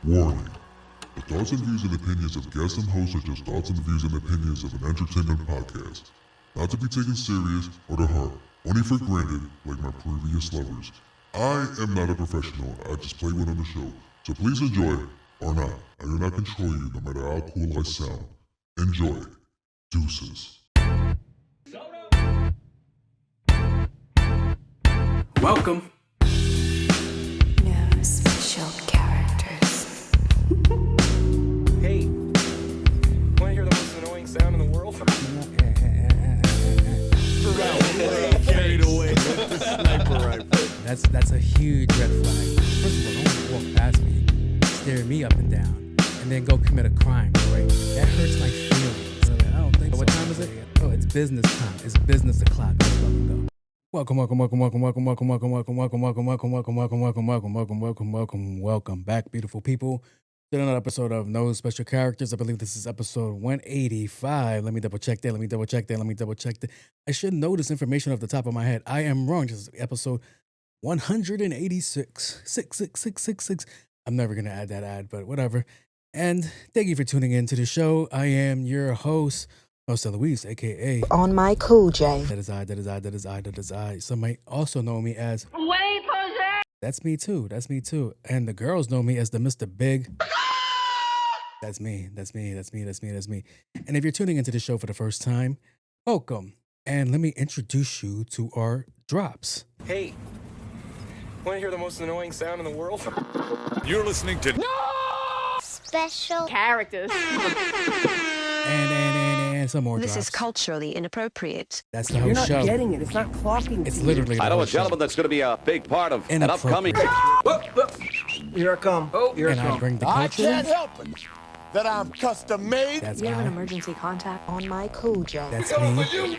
Warning. The thoughts and views and opinions of guests and hosts are just thoughts and views and opinions of an entertainment podcast. Not to be taken serious or to heart, only for granted like my previous lovers. I am not a professional, I just play one on the show. So please enjoy, or not. I do not control you no matter how cool I sound. Enjoy. Deuces. Welcome. No special characters. Hey, want to hear the most annoying sound in the world? Carried away. Sniper rifle. That's a huge red flag. First of all, don't walk past me, stare me up and down, and then go commit a crime, right? That hurts my feelings. I don't think so. What time is it? Oh, it's business time. It's business o'clock. Let's fucking go. Welcome back, beautiful people, to another episode of No Special Characters. I believe this is episode 185. Let me double check that. I should know this information off the top of my head. I am wrong. This is episode 186. 66666. I'm never going to add that ad, but whatever. And thank you for tuning in to the show. I am your host, Jose Luis, a.k.a. On my cool J. That is I. Some might also know me as Wait, Jose! That's me too. And the girls know me as the Mr. Big. That's me. And if you're tuning into the show for the first time, welcome. And let me introduce you to our drops. Hey, want to hear the most annoying sound in the world? You're listening to Special. Characters. And some more This drops. is culturally inappropriate. That's the You're whole not show. getting it. It's not clocking. It's literally the I know whole a gentleman that's going to be a big part of an upcoming. Here I come. Here I And I come. bring the I culture. can't help it that I'm custom made. That's You have an I. emergency contact on my cool J. That's me.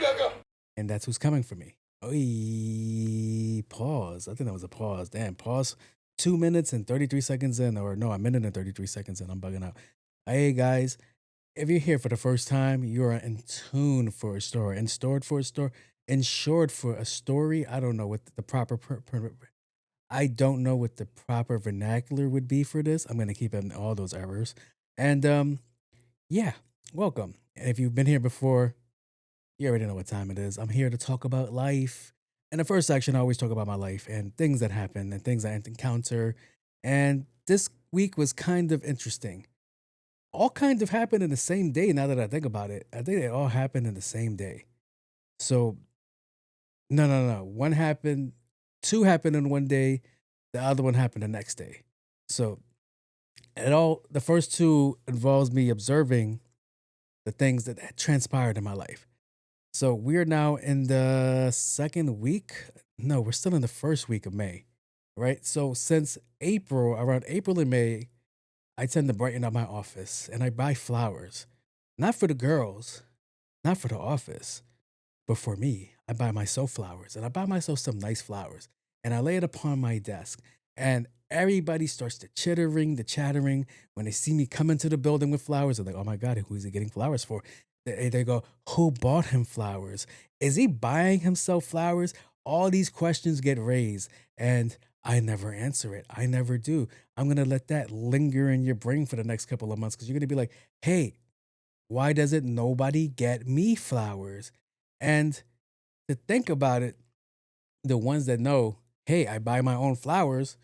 And that's who's coming for me. Oy, pause. I think that was a pause. Damn, pause. 2 minutes and 33 seconds in, or no, a minute and 33 seconds in. I'm bugging out. Hey, guys, if you're here for the first time, you are in tune for a story. Insured for a story. I don't know what the proper I don't know what the proper vernacular would be for this. I'm going to keep in all those errors. And yeah, welcome. And if you've been here before, you already know what time it is. I'm here to talk about life. In the first section, I always talk about my life and things that happen and things I encounter. And this week was kind of interesting. All kind of happened in the same day. Now that I think about it, I think they all happened in the same day. So, no. Two happened in one day. The other one happened the next day. So, the first two involves me observing the things that had transpired in my life. So we're now in the second week. No, we're still in the first week of May, right? So since around April and May, I tend to brighten up my office and I buy flowers, not for the girls, not for the office, but for me. I buy myself flowers and I buy myself some nice flowers and I lay it upon my desk and everybody starts to chattering when they see me come into the building with flowers. They're like, oh my God, who is he getting flowers for? They go, who bought him flowers? Is he buying himself flowers? All these questions get raised and I never answer it. I never do. I'm going to let that linger in your brain for the next couple of months because you're going to be like, hey, why doesn't nobody get me flowers? And to think about it, the ones that know, hey, I buy my own flowers,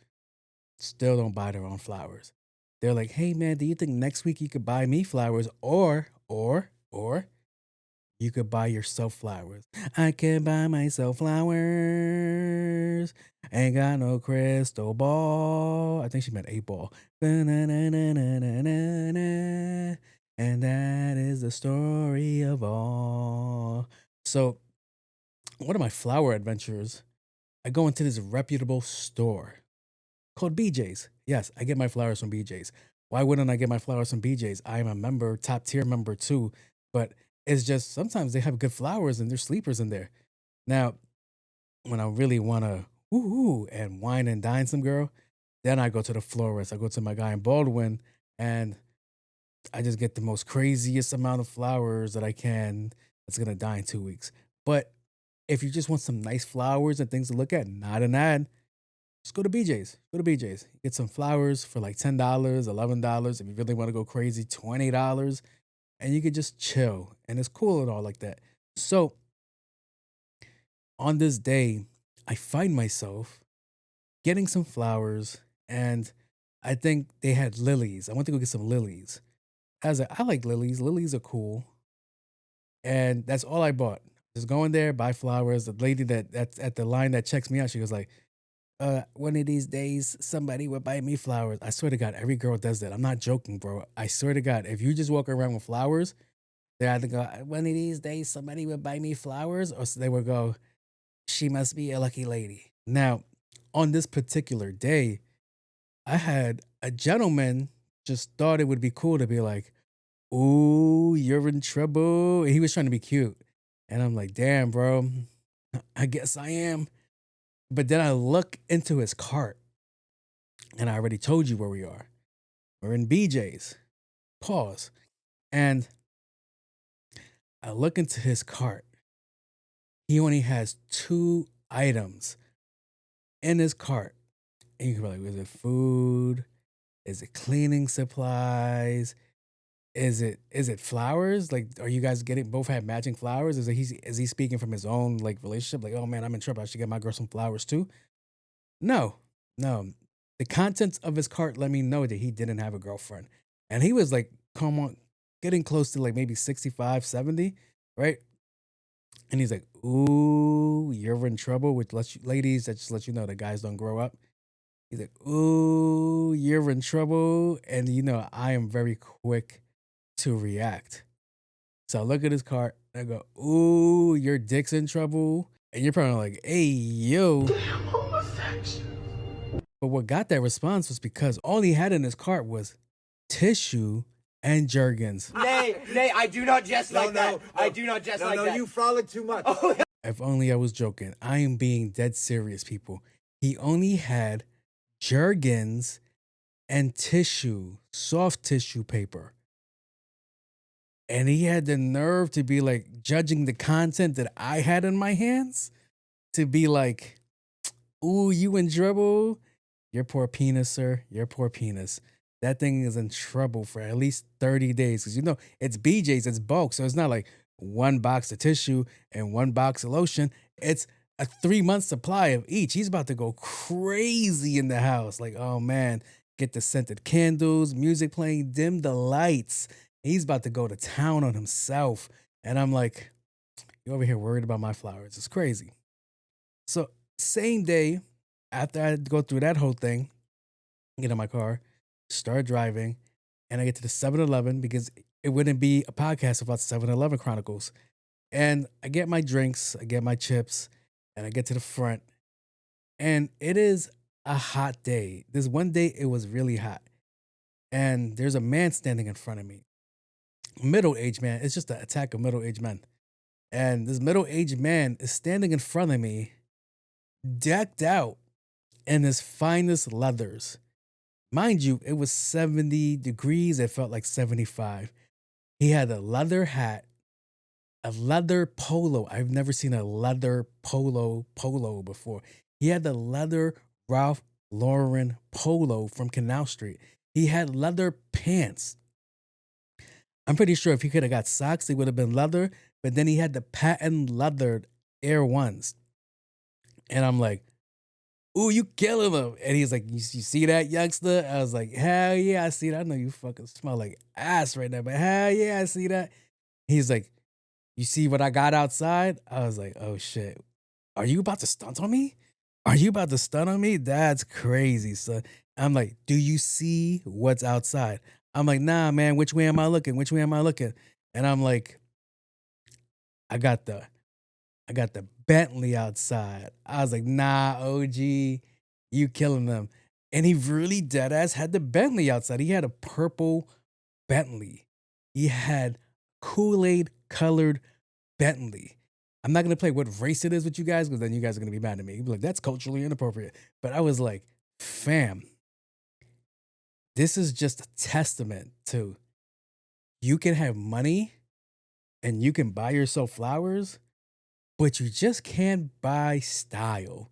still don't buy their own flowers. They're like, hey, man, do you think next week you could buy me flowers or you could buy yourself flowers? I can buy myself flowers. Ain't got no crystal ball. I think she meant 8-ball. And that is the story of all. So, one of my flower adventures, I go into this reputable store called BJ's. Yes, I get my flowers from BJ's. Why wouldn't I get my flowers from BJ's? I'm a member, top tier member too. But it's just sometimes they have good flowers and there's sleepers in there. Now, when I really want to and wine and dine some girl, then I go to the florist. I go to my guy in Baldwin and I just get the most craziest amount of flowers that I can. It's going to die in 2 weeks. But if you just want some nice flowers and things to look at, not an ad, Just go to BJ's. Go to BJ's. Get some flowers for like $10, $11. If you really want to go crazy, $20. And you could just chill. And it's cool and all like that. So on this day, I find myself getting some flowers, and I think they had lilies. I went to go get some lilies. I like lilies. Lilies are cool. And that's all I bought. Just go in there, buy flowers. The lady that's at the line that checks me out, she was like, one of these days, somebody will buy me flowers. I swear to God, every girl does that. I'm not joking, bro. I swear to God, if you just walk around with flowers, they either go, one of these days, somebody will buy me flowers, or they will go, she must be a lucky lady. Now, on this particular day, I had a gentleman just thought it would be cool to be like, ooh, you're in trouble. And he was trying to be cute. And I'm like, damn, bro, I guess I am. But then I look into his cart, and I already told you where we are. We're in BJ's. Pause. And I look into his cart. He only has 2 items in his cart. And you can be like, is it food? Is it cleaning supplies? Is it flowers? Like, are you guys both have matching flowers? Is he speaking from his own like relationship? Like, oh man, I'm in trouble. I should get my girl some flowers too. No. The contents of his cart let me know that he didn't have a girlfriend. And he was like, come on, getting close to like maybe 65, 70, right? And he's like, ooh, you're in trouble, which ladies, that just let you know that guys don't grow up. He's like, ooh, you're in trouble. And I am very quick to react. So I look at his cart and I go, ooh, your dick's in trouble. And you're probably like, hey, yo. But what got that response was because all he had in his cart was tissue and Jergens. Nay, I do not jest like that. I do not jest like that. No, you frolic too much. If only I was joking. I am being dead serious, people. He only had Jergens and tissue, soft tissue paper. And he had the nerve to be like judging the content that I had in my hands, to be like, ooh, you in trouble? Your poor penis, sir. Your poor penis. That thing is in trouble for at least 30 days. Because it's BJ's, it's bulk. So it's not like 1 box of tissue and 1 box of lotion. It's a 3-month supply of each. He's about to go crazy in the house. Like, oh man, get the scented candles, music playing, dim the lights. He's about to go to town on himself. And I'm like, you over here worried about my flowers. It's crazy. So same day, after I go through that whole thing, get in my car, start driving, and I get to the 7-Eleven because it wouldn't be a podcast without 7-Eleven Chronicles. And I get my drinks, I get my chips, and I get to the front. And it is a hot day. This one day, it was really hot. And there's a man standing in front of me. Middle-aged man. It's just an attack of middle-aged men. And this middle-aged man is standing in front of me, decked out in his finest leathers. Mind you, it was 70 degrees. It felt like 75. He had a leather hat, a leather polo. I've never seen a leather polo before. He had the leather Ralph Lauren polo from Canal Street. He had leather pants. I'm pretty sure if he could have got socks, they would have been leather. But then he had the patent leathered Air Ones. And I'm like, ooh, you killing him. And he's like, you see that, youngster? I was like, hell yeah, I see that. I know you fucking smell like ass right now, but hell yeah, I see that. He's like, you see what I got outside? I was like, oh shit. Are you about to stunt on me? Are you about to stunt on me? That's crazy, son. I'm like, do you see what's outside? I'm like, nah, man, which way am I looking? Which way am I looking? And I'm like, I got the Bentley outside. I was like, nah, OG, you killing them. And he really dead ass had the Bentley outside. He had a purple Bentley. He had Kool-Aid colored Bentley. I'm not going to play what race it is with you guys, because then you guys are going to be mad at me. You'll be like, that's culturally inappropriate. But I was like, fam, this is just a testament to you can have money and you can buy yourself flowers, but you just can't buy style.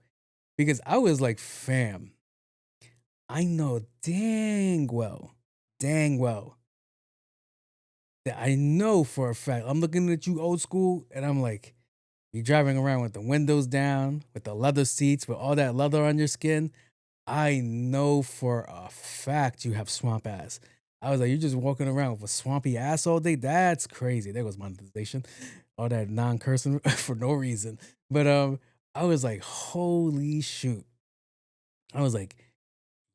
because I was like, fam, I know dang well that I know for a fact. I'm looking at you old school, and I'm like, you driving around with the windows down, with the leather seats, with all that leather on your skin. I know for a fact you have swamp ass. I was like, you're just walking around with a swampy ass all day? That's crazy. There was monetization. All that non-cursing for no reason. But I was like, holy shoot. I was like,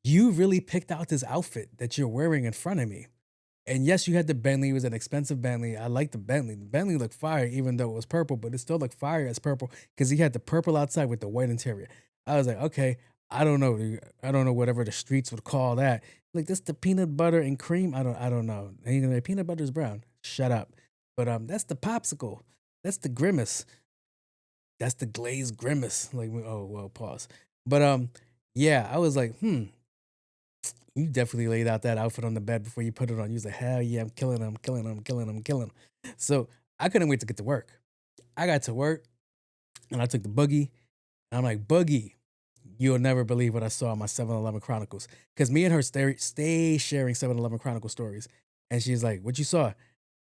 you really picked out this outfit that you're wearing in front of me. And yes, you had the Bentley. It was an expensive Bentley. I like the Bentley. The Bentley looked fire, even though it was purple, but it still looked fire as purple because he had the purple outside with the white interior. I was like, okay, I don't know. I don't know whatever the streets would call that. Like this, the peanut butter and cream. I don't know. And you're gonna like, peanut butter is brown. Shut up. But that's the popsicle. That's the grimace. That's the glazed grimace. Like, oh well, pause. But yeah, I was like, you definitely laid out that outfit on the bed before you put it on. You was like, hell yeah, I'm killing him, killing him, killing him, killing him. So I couldn't wait to get to work. I got to work and I took the boogie. And I'm like, Boogie, you'll never believe what I saw on my 7-Eleven Chronicles. Because me and her stay sharing 7-Eleven Chronicle stories. And she's like, what you saw?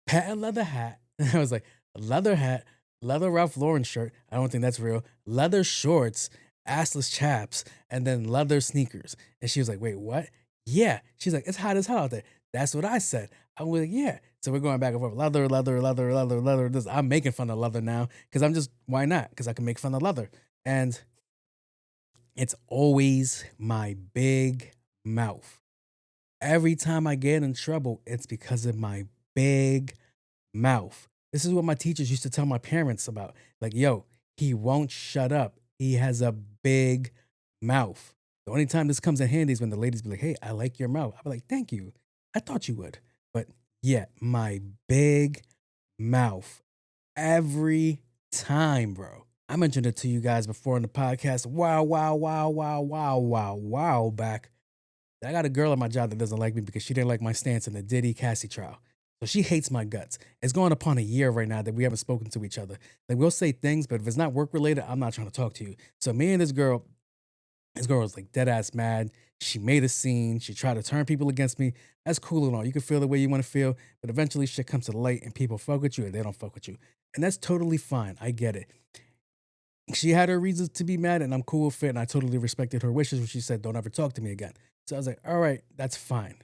Patent leather hat. And I was like, leather hat, leather Ralph Lauren shirt. I don't think that's real. Leather shorts, assless chaps, and then leather sneakers. And she was like, wait, what? Yeah. She's like, it's hot as hell out there. That's what I said. I was like, yeah. So we're going back and forth. Leather, leather, leather, leather, leather. This. I'm making fun of leather now because I'm just, why not? Because I can make fun of leather. And it's always my big mouth. Every time I get in trouble, it's because of my big mouth. This is what my teachers used to tell my parents about. Like, yo, he won't shut up. He has a big mouth. The only time this comes in handy is when the ladies be like, hey, I like your mouth. I'll be like, thank you. I thought you would. But yeah, my big mouth. Every time, bro. I mentioned it to you guys before in the podcast. Wow back. I got a girl at my job that doesn't like me because she didn't like my stance in the Diddy Cassie trial. So she hates my guts. It's going upon a year right now that we haven't spoken to each other. Like we'll say things, but if it's not work related, I'm not trying to talk to you. So me and this girl was like dead ass mad. She made a scene. She tried to turn people against me. That's cool and all. You can feel the way you want to feel, but eventually shit comes to the light and people fuck with you and they don't fuck with you. And that's totally fine. I get it. She had her reasons to be mad and I'm cool with it. And I totally respected her wishes when she said, don't ever talk to me again. So I was like, all right, that's fine.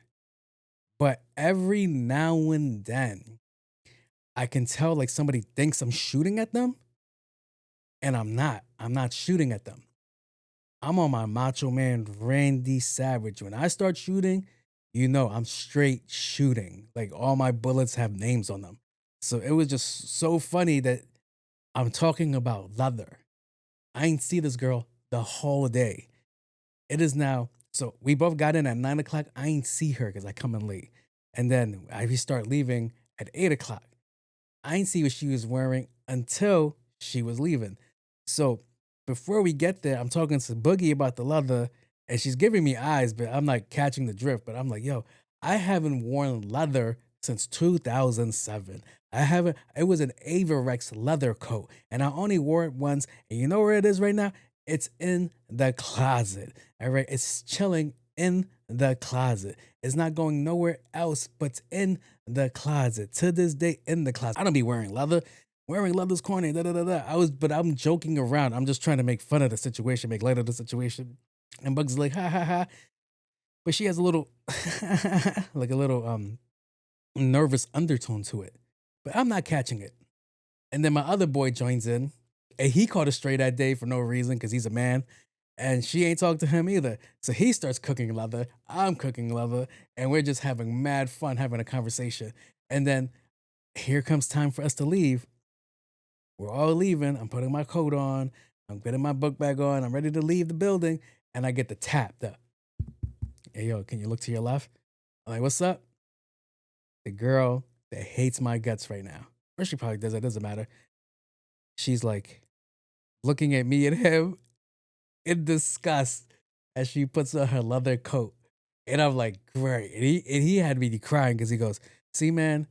But every now and then, I can tell like somebody thinks I'm shooting at them. And I'm not. I'm not shooting at them. I'm on my Macho Man Randy Savage. When I start shooting, you know I'm straight shooting. Like all my bullets have names on them. So it was just so funny that I'm talking about leather. I ain't see this girl the whole day. It is now. So we both got in at 9 o'clock. I ain't see her because I come in late. And then we start leaving at 8 o'clock. I ain't see what she was wearing until she was leaving. So before we get there, I'm talking to Boogie about the leather and she's giving me eyes, but I'm like catching the drift. But I'm like, yo, I haven't worn leather since 2007. It was an Averex leather coat and I only wore it once. And you know where it is right now? It's in the closet. All right. It's chilling in the closet. It's not going nowhere else, but it's in the closet. To this day, in the closet. I don't be wearing leather. Wearing leather's corny. But I'm joking around. I'm just trying to make fun of the situation, make light of the situation. And Bugs is like, ha ha ha. But she has a little, like a little nervous undertone to it. But I'm not catching it. And then my other boy joins in. And he caught a stray that day for no reason because he's a man. And she ain't talked to him either. So he starts cooking leather. I'm cooking leather. And we're just having mad fun having a conversation. And then here comes time for us to leave. We're all leaving. I'm putting my coat on. I'm getting my book bag on. I'm ready to leave the building. And I get the tap. Hey, yo, can you look to your left? I'm like, what's up? The girl that hates my guts right now. Or she probably does. It doesn't matter. She's like looking at me and him in disgust as she puts on her leather coat. And I'm like, great. And he had me crying because he goes, see, man,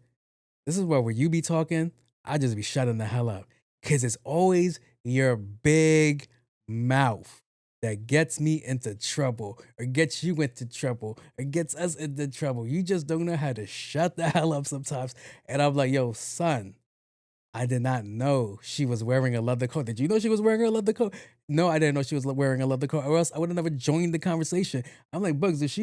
this is where you be talking, I just be shutting the hell up. Because it's always your big mouth. that gets me into trouble or gets you into trouble or gets us into trouble. You just don't know how to shut the hell up sometimes. And I'm like, yo, son, I did not know she was wearing a leather coat. Did you know she was wearing a leather coat? No, I didn't know she was wearing a leather coat, or else I would have never joined the conversation. I'm like, Bugs, did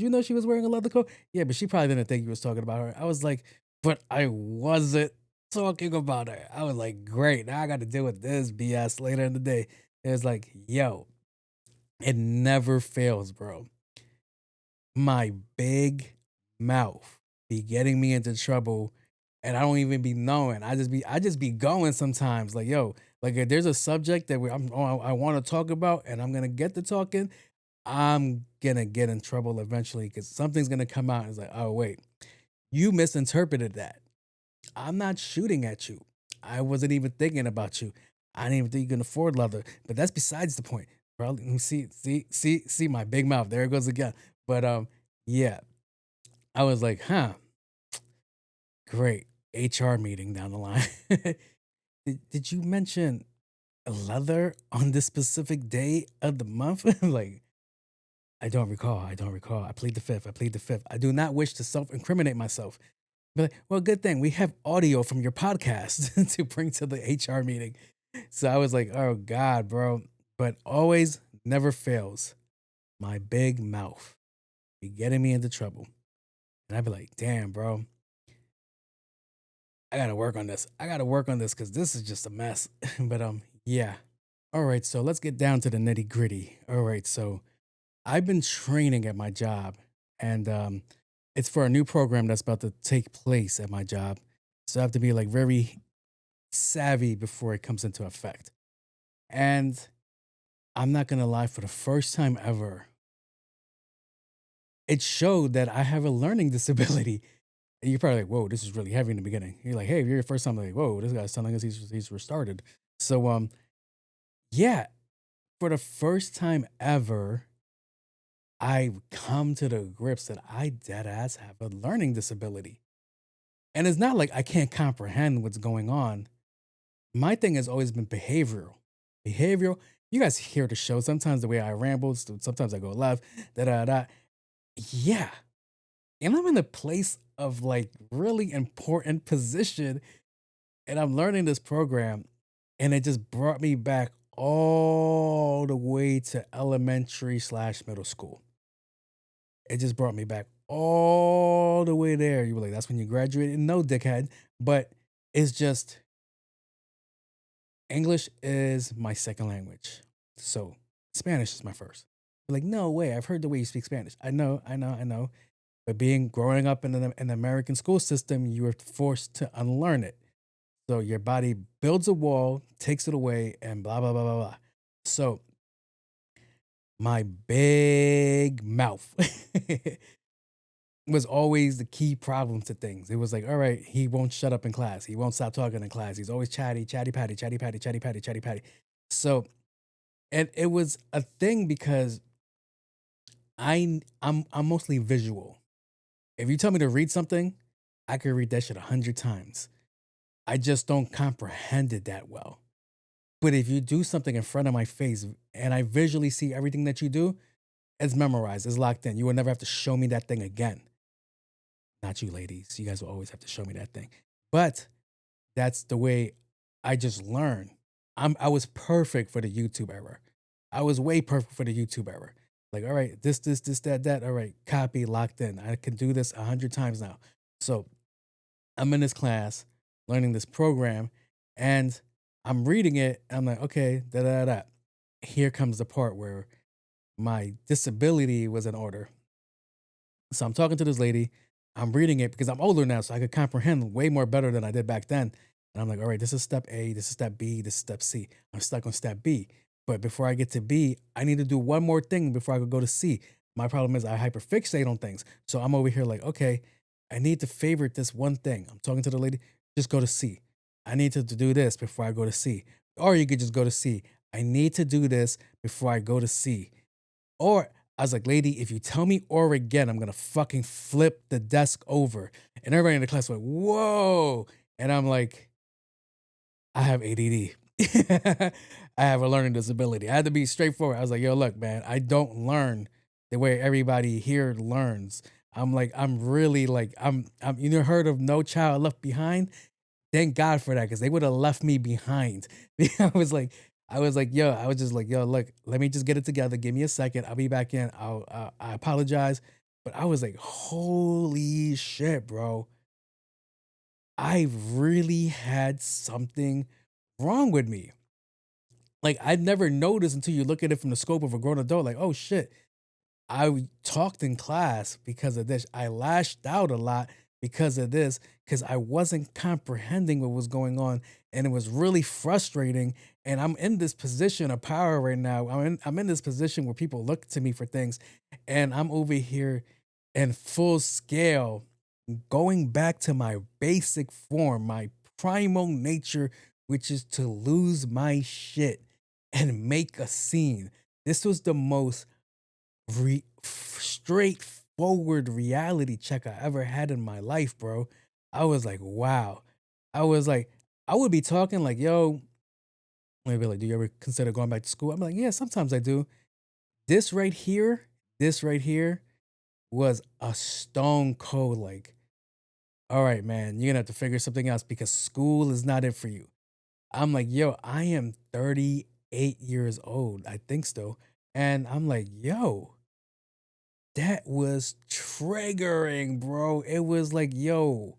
you know she was wearing a leather coat? Yeah, but she probably didn't think you was talking about her. I was like, but I wasn't talking about her. I was like, great. Now I got to deal with this BS later in the day. It was like, yo, it never fails, bro. My big mouth be getting me into trouble, and I don't even be knowing. I just be going sometimes. Like, yo, like if there's a subject that I want to talk about, and I'm gonna get to talking, I'm gonna get in trouble eventually because something's gonna come out. And it's like, oh wait, you misinterpreted that. I'm not shooting at you. I wasn't even thinking about you. I didn't even think you can afford leather. But that's besides the point. Probably see my big mouth. There it goes again. But yeah. I was like, huh, great. HR meeting down the line. Did you mention leather on this specific day of the month? Like, I don't recall. I don't recall. I plead the fifth. I plead the fifth. I do not wish to self-incriminate myself. But well, good thing we have audio from your podcast to bring to the HR meeting. So I was like, oh God, bro. But always never fails. My big mouth be getting me into trouble. And I'd be like, damn, bro. I gotta work on this. I gotta work on this because this is just a mess. But yeah. All right, so let's get down to the nitty-gritty. All right, so I've been training at my job, and it's for a new program that's about to take place at my job. So I have to be like very savvy before it comes into effect. And I'm not gonna lie, for the first time ever, it showed that I have a learning disability. And you're probably like, whoa, this is really heavy in the beginning. You're like, hey, if you're your first time, like, whoa, this guy's telling us he's restarted. So yeah, for the first time ever, I come to the grips that I dead ass have a learning disability. And it's not like I can't comprehend what's going on. My thing has always been behavioral. Behavioral. You guys hear the show. Sometimes the way I ramble, sometimes I go left, da da da. Yeah. And I'm in a place of like really important position. And I'm learning this program. And it just brought me back all the way to elementary/middle school. It just brought me back all the way there. You were like, that's when you graduated? No, dickhead. But it's just English is my second language. So Spanish is my first. You're like, no way. I've heard the way you speak Spanish. I know. But growing up in an American school system, you were forced to unlearn it. So your body builds a wall, takes it away, and blah, blah, blah, blah, blah. So my big mouth was always the key problem to things. It was like, all right, he won't shut up in class. He won't stop talking in class. He's always chatty patty. So, and it was a thing because I'm mostly visual. If you tell me to read something, I could read that shit 100 times. I just don't comprehend it that well. But if you do something in front of my face and I visually see everything that you do, it's memorized, it's locked in. You will never have to show me that thing again. Not you ladies. You guys will always have to show me that thing. But that's the way I just learn. I was perfect for the YouTube era. I was way perfect for the YouTube era. Like, all right, this, that. All right, copy, locked in. I can do this 100 times now. So I'm in this class, learning this program, and I'm reading it. And I'm like, okay, da. Here comes the part where my disability was in order. So I'm talking to this lady. I'm reading it because I'm older now, so I could comprehend way more better than I did back then. And I'm like, all right, this is step A, this is step B, this is step C. I'm stuck on step B. But before I get to B, I need to do one more thing before I could go to C. My problem is I hyperfixate on things. So I'm over here like, okay, I need to favorite this one thing. I'm talking to the lady, just go to C. I need to do this before I go to C. Or you could just go to C. I need to do this before I go to C. Or I was like, lady, if you tell me or again, I'm going to fucking flip the desk over. And everybody in the class went, whoa. And I'm like, I have ADD. I have a learning disability. I had to be straightforward. I was like, yo, look, man, I don't learn the way everybody here learns. I'm like, I'm really like, you never heard of No Child Left Behind? Thank God for that, because they would have left me behind. I was like, yo, I was just like, yo, look, let me just get it together. Give me a second. I'll be back in. I apologize. But I was like, holy shit, bro. I really had something wrong with me. Like, I'd never noticed until you look at it from the scope of a grown adult. Like, oh shit, I talked in class because of this. I lashed out a lot because of this, because I wasn't comprehending what was going on. And it was really frustrating. And I'm in this position of power right now. I'm in this position where people look to me for things. And I'm over here in full scale, going back to my basic form, my primal nature, which is to lose my shit and make a scene. This was the most straightforward reality check I ever had in my life, bro. I was like, wow. I was like, I would be talking like, yo, maybe like, do you ever consider going back to school? I'm like, yeah, sometimes I do. This right here was a stone cold like, all right, man, you're gonna have to figure something else because school is not it for you. I'm like, yo, I am 38 years old, I think so. And I'm like, yo, that was triggering, bro. It was like, yo,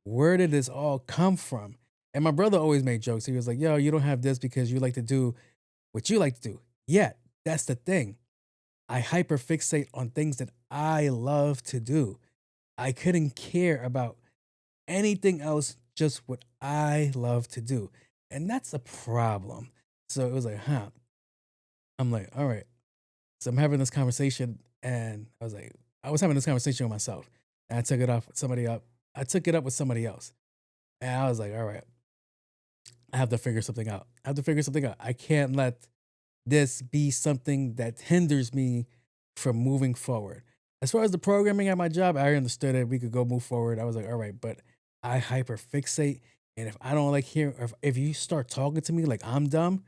where did this all come from? And my brother always made jokes. He was like, yo, you don't have this because you like to do what you like to do. Yeah, that's the thing. I hyperfixate on things that I love to do. I couldn't care about anything else, just what I love to do. And that's a problem. So it was like, huh. I'm like, all right. So I'm having this conversation, and I was having this conversation with myself. And I took it off with somebody up. I took it up with somebody else. And I was like, all right, I have to figure something out. I can't let this be something that hinders me from moving forward. As far as the programming at my job, I understood it. We could go move forward. I was like, all right, but I hyperfixate. And if I don't like hear, if you start talking to me like I'm dumb,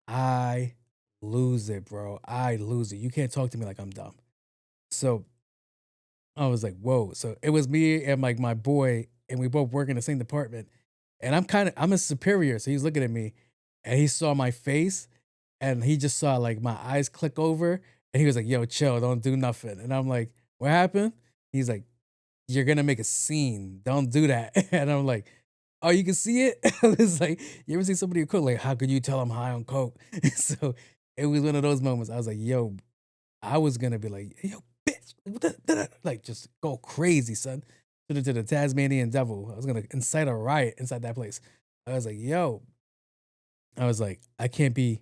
I lose it, bro. I lose it. You can't talk to me like I'm dumb. So I was like, whoa. So it was me and like my boy, and we both work in the same department. And I'm a superior. So he's looking at me and he saw my face and he just saw like my eyes click over and he was like, yo, chill, don't do nothing. And I'm like, what happened? He's like, you're gonna make a scene. Don't do that. And I'm like, oh, you can see it? I was like, you ever see somebody cook? Like, how could you tell I'm high on coke? So it was one of those moments. I was like, yo, I was gonna be like, yo, bitch, like just go crazy, son. To the Tasmanian devil. I was gonna incite a riot inside that place. I was like, yo, I can't be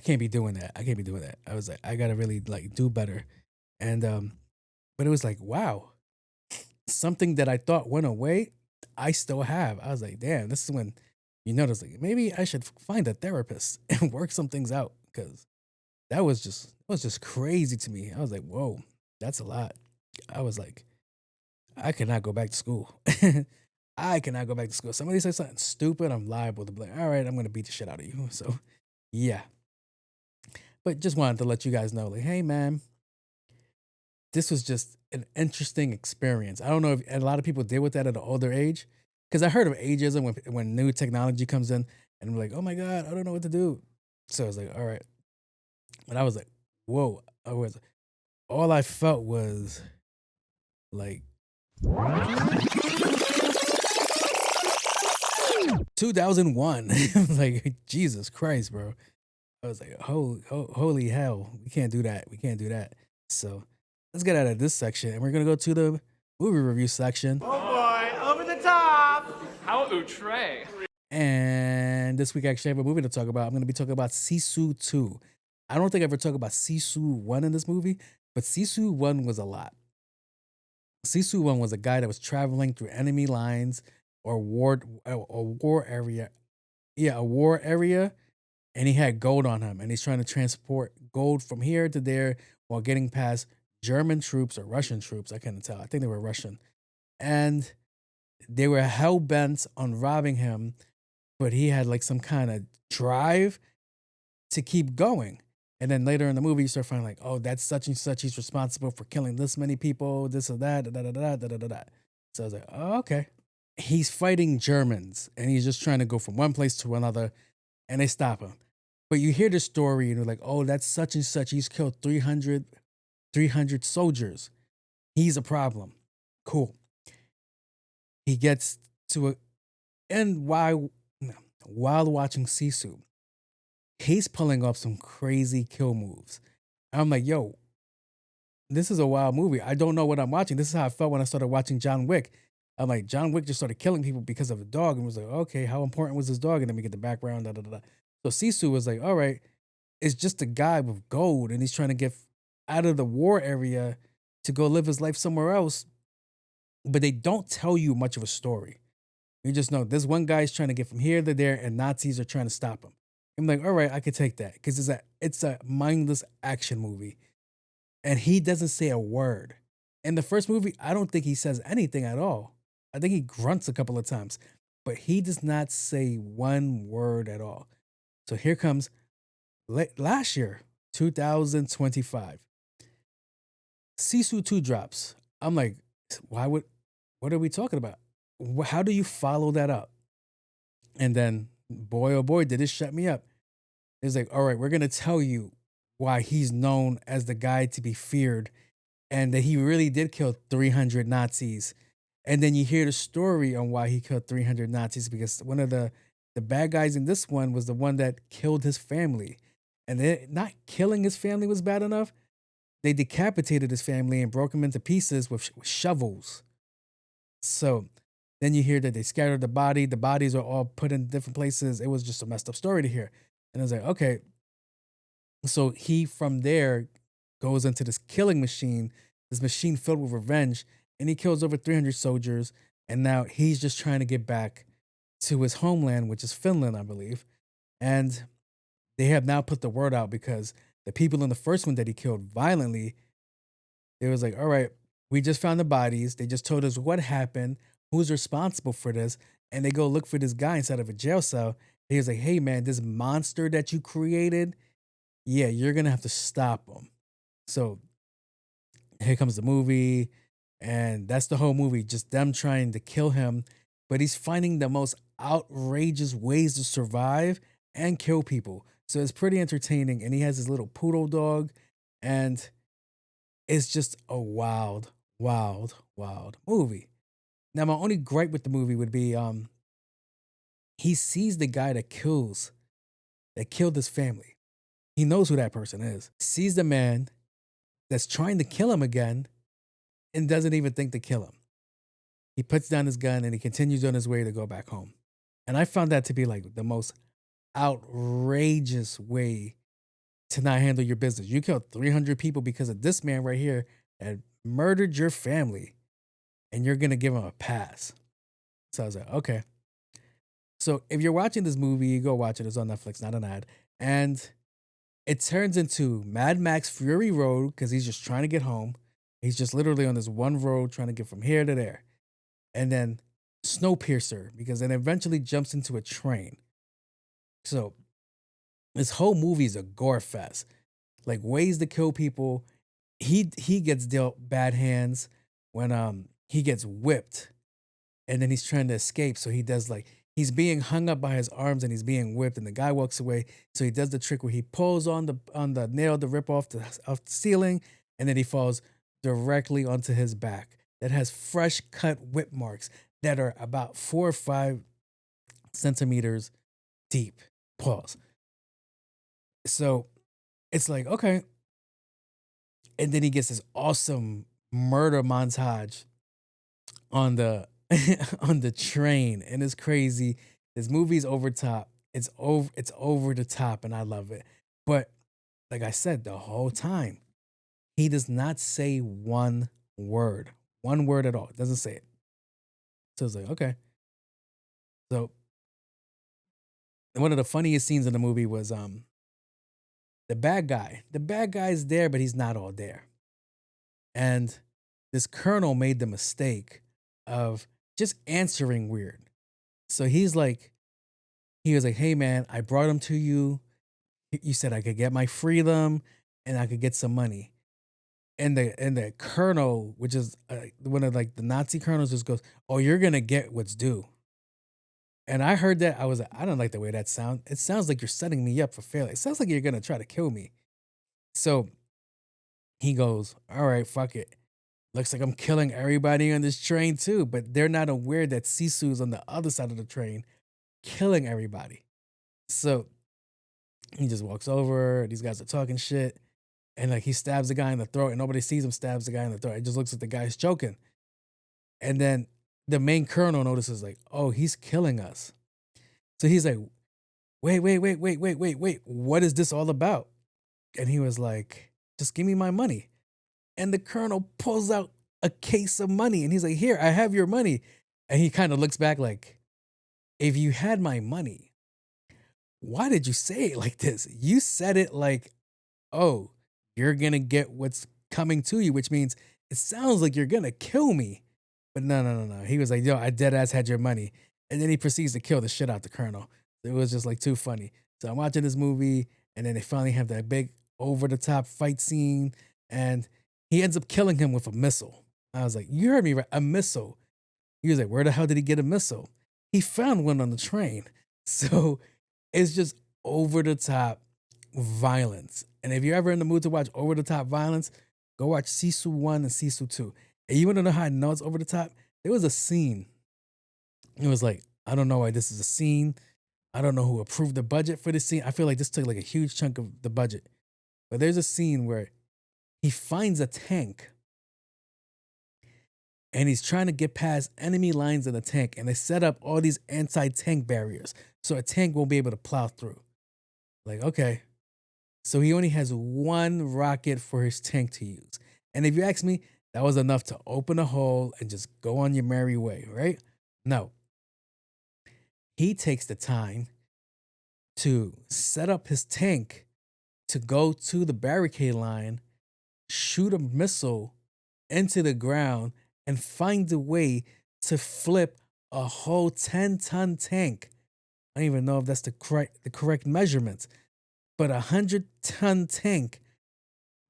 doing that. I can't be doing that. I was like, I gotta really like do better. And but it was like, wow, something that I thought went away, I still have. I was like, damn, this is when you notice like maybe I should find a therapist and work some things out, because that was just crazy to me. I was like, whoa, that's a lot. I was like, I cannot go back to school. I cannot go back to school. Somebody says something stupid, I'm liable to be like, all right, I'm gonna beat the shit out of you. So yeah. But just wanted to let you guys know, like, hey man, this was just an interesting experience. I don't know if a lot of people deal with that at an older age. Because I heard of ageism when new technology comes in and I'm like, oh my God, I don't know what to do. So I was like, all right. And I was like, whoa. All I felt was like 2001. Like, Jesus Christ, bro. I was like, holy hell. We can't do that. We can't do that. So let's get out of this section and we're going to go to the movie review section. Oh boy, over the top. How outre. And this week, actually, I have a movie to talk about. I'm going to be talking about Sisu 2. I don't think I ever talked about Sisu 1 in this movie, but Sisu 1 was a lot. Sisu 1 was a guy that was traveling through enemy lines or war area. Yeah, a war area. And he had gold on him. And he's trying to transport gold from here to there while getting past German troops or Russian troops. I couldn't tell. I think they were Russian. And they were hell-bent on robbing him, but he had like some kind of drive to keep going. And then later in the movie, you start finding like, oh, that's such and such. He's responsible for killing this many people, this or that, da da da da da da da. So I was like, oh, okay. He's fighting Germans, and he's just trying to go from one place to another, and they stop him. But you hear the story, and you're like, oh, that's such and such. He's killed 300 soldiers. He's a problem. Cool. He gets to a, and while watching Sisu, he's pulling off some crazy kill moves. I'm like, yo, this is a wild movie. I don't know what I'm watching. This is how I felt when I started watching John Wick. I'm like, John Wick just started killing people because of a dog, and was like, okay, how important was this dog? And then we get the background, da da da. So Sisu was like, all right, it's just a guy with gold, and he's trying to get out of the war area to go live his life somewhere else. But they don't tell you much of a story. You just know this one guy's trying to get from here to there, and Nazis are trying to stop him. I'm like, all right, I could take that because it's a mindless action movie, and he doesn't say a word. In the first movie, I don't think he says anything at all. I think he grunts a couple of times, but he does not say one word at all. So here comes last year, 2025. Sisu 2 drops. I'm like, what are we talking about? How do you follow that up? And then, boy, oh boy, did it shut me up. It's like, all right, we're going to tell you why he's known as the guy to be feared and that he really did kill 300 Nazis. And then you hear the story on why he killed 300 Nazis, because one of the bad guys in this one was the one that killed his family. And not killing his family was bad enough. They decapitated his family and broke him into pieces with shovels. So then you hear that they scattered the body. The bodies are all put in different places. It was just a messed up story to hear. And I was like, okay. So he from there goes into this killing machine, this machine filled with revenge, and he kills over 300 soldiers. And now he's just trying to get back to his homeland, which is Finland, I believe. And they have now put the word out because the people in the first one that he killed violently, they was like, all right, we just found the bodies. They just told us what happened, who's responsible for this. And they go look for this guy inside of a jail cell. He was like, hey, man, this monster that you created, yeah, you're going to have to stop him. So here comes the movie. And that's the whole movie, just them trying to kill him. But he's finding the most outrageous ways to survive and kill people. So it's pretty entertaining. And he has his little poodle dog. And it's just a wild, wild, wild movie. Now, my only gripe with the movie would be he sees the guy that killed his family. He knows who that person is. Sees the man that's trying to kill him again and doesn't even think to kill him. He puts down his gun and he continues on his way to go back home. And I found that to be like the most outrageous way to not handle your business. You killed 300 people because of this man right here that murdered your family, and you're going to give him a pass. So I was like, okay. So if you're watching this movie, go watch it. It's on Netflix, not an ad. And it turns into Mad Max Fury Road because he's just trying to get home. He's just literally on this one road trying to get from here to there. And then Snowpiercer, because it eventually jumps into a train. So this whole movie is a gore fest. Like ways to kill people. He gets dealt bad hands when he gets whipped. And then he's trying to escape. So he does like, he's being hung up by his arms and he's being whipped. And the guy walks away. So he does the trick where he pulls on the nail to rip off the ceiling. And then he falls directly onto his back. That has fresh cut whip marks that are about 4 or 5 centimeters deep. Pause. So it's like, okay. And then he gets this awesome murder montage on the on the train. And it's crazy. This movie's over top. It's over the top, and I love it. But like I said, the whole time, he does not say one word at all. Doesn't say it. So it's like, okay. So one of the funniest scenes in the movie was the bad guy. The bad guy's there, but he's not all there. And this colonel made the mistake of just answering weird. So he was like, hey man, I brought him to you. You said I could get my freedom and I could get some money. And the colonel, which is one of like the Nazi colonels, just goes, "Oh, you're gonna get what's due." And I heard that. I was like, I don't like the way that sounds. It sounds like you're setting me up for failure. It sounds like you're gonna try to kill me. So he goes, "All right, fuck it. Looks like I'm killing everybody on this train too." But they're not aware that Sisu's on the other side of the train, killing everybody. So he just walks over. These guys are talking shit. And like he stabs the guy in the throat, and nobody sees him stabs the guy in the throat. It just looks like the guy's choking. And then the main colonel notices, like, oh, he's killing us. So he's like, wait. What is this all about? And he was like, just give me my money. And the colonel pulls out a case of money, and he's like, here, I have your money. And he kind of looks back like, if you had my money, why did you say it like this? You said it like, oh, you're going to get what's coming to you, which means it sounds like you're going to kill me. But no. He was like, yo, I dead ass had your money. And then he proceeds to kill the shit out the colonel. It was just like too funny. So I'm watching this movie, and then they finally have that big over the top fight scene, and he ends up killing him with a missile. I was like, you heard me right, a missile. He was like, where the hell did he get a missile? He found one on the train. So it's just over the top violence. And if you're ever in the mood to watch over the top violence, go watch Sisu 1 and Sisu 2. And you want to know how I know it's over the top? There was a scene. It was like, I don't know why this is a scene. I don't know who approved the budget for this scene. I feel like this took like a huge chunk of the budget. But there's a scene where he finds a tank and he's trying to get past enemy lines in the tank. And they set up all these anti-tank barriers so a tank won't be able to plow through. Like, okay. So he only has one rocket for his tank to use. And if you ask me, that was enough to open a hole and just go on your merry way, right? No. He takes the time to set up his tank to go to the barricade line, shoot a missile into the ground, and find a way to flip a whole 10-ton tank. I don't even know if that's the correct measurements, but 100-ton tank,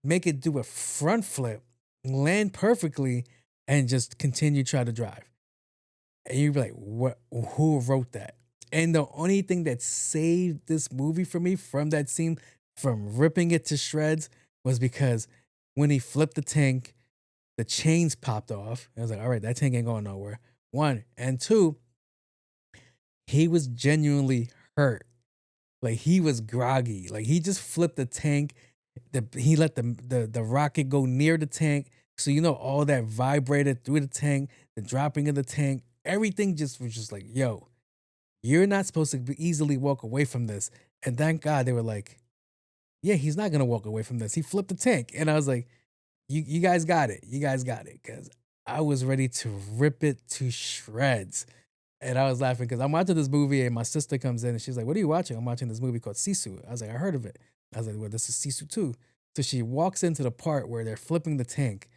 make it do a front flip, land perfectly, and just continue try to drive. And you'd be like, what? Who wrote that? And the only thing that saved this movie for me from that scene, from ripping it to shreds, was because when he flipped the tank, the chains popped off. I was like, all right, that tank ain't going nowhere. 1. And 2, he was genuinely hurt. Like, he was groggy. Like, he just flipped the tank. He let the rocket go near the tank. So, you know, all that vibrated through the tank, the dropping of the tank, everything just was just like, yo, you're not supposed to easily walk away from this. And thank God they were like, yeah, he's not going to walk away from this. He flipped the tank. And I was like, you guys got it. You guys got it. Because I was ready to rip it to shreds. And I was laughing because I'm watching this movie and my sister comes in and she's like, what are you watching? I'm watching this movie called Sisu. I was like, I heard of it. I was like, well, this is Sisu 2. So she walks into the part where they're flipping the tank.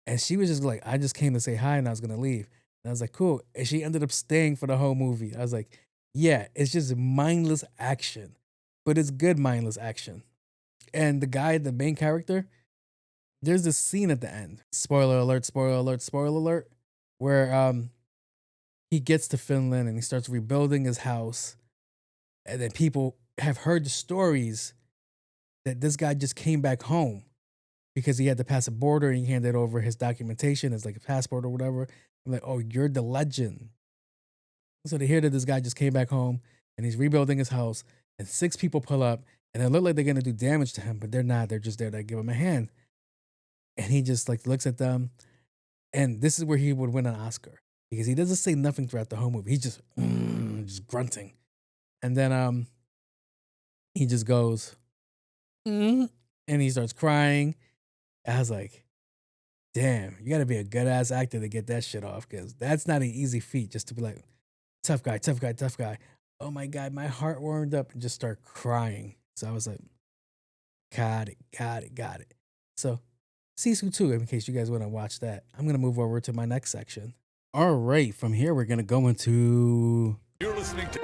And she was just like, I just came to say hi and I was going to leave. And I was like, cool. And she ended up staying for the whole movie. I was like, yeah, it's just mindless action, but it's good mindless action. And the guy, the main character, there's this scene at the end. Spoiler alert, spoiler alert, spoiler alert, where he gets to Finland and he starts rebuilding his house. And then people have heard the stories that this guy just came back home because he had to pass a border and he handed over his documentation as like a passport or whatever. I'm like, oh, you're the legend. So they hear that this guy just came back home and he's rebuilding his house, and 6 people pull up and they look like they're going to do damage to him, but they're not. They're just there to give him a hand. And he just like looks at them. And this is where he would win an Oscar because he doesn't say nothing throughout the whole movie. He's just grunting. And then he just goes, and he starts crying. I was like, damn, you got to be a good ass actor to get that shit off, because that's not an easy feat, just to be like, tough guy, tough guy, tough guy. Oh my God, my heart warmed up and just start crying. So I was like, got it. So Sisu 2, in case you guys want to watch that. I'm going to move over to my next section. All right, from here, we're going to go into... You're listening to...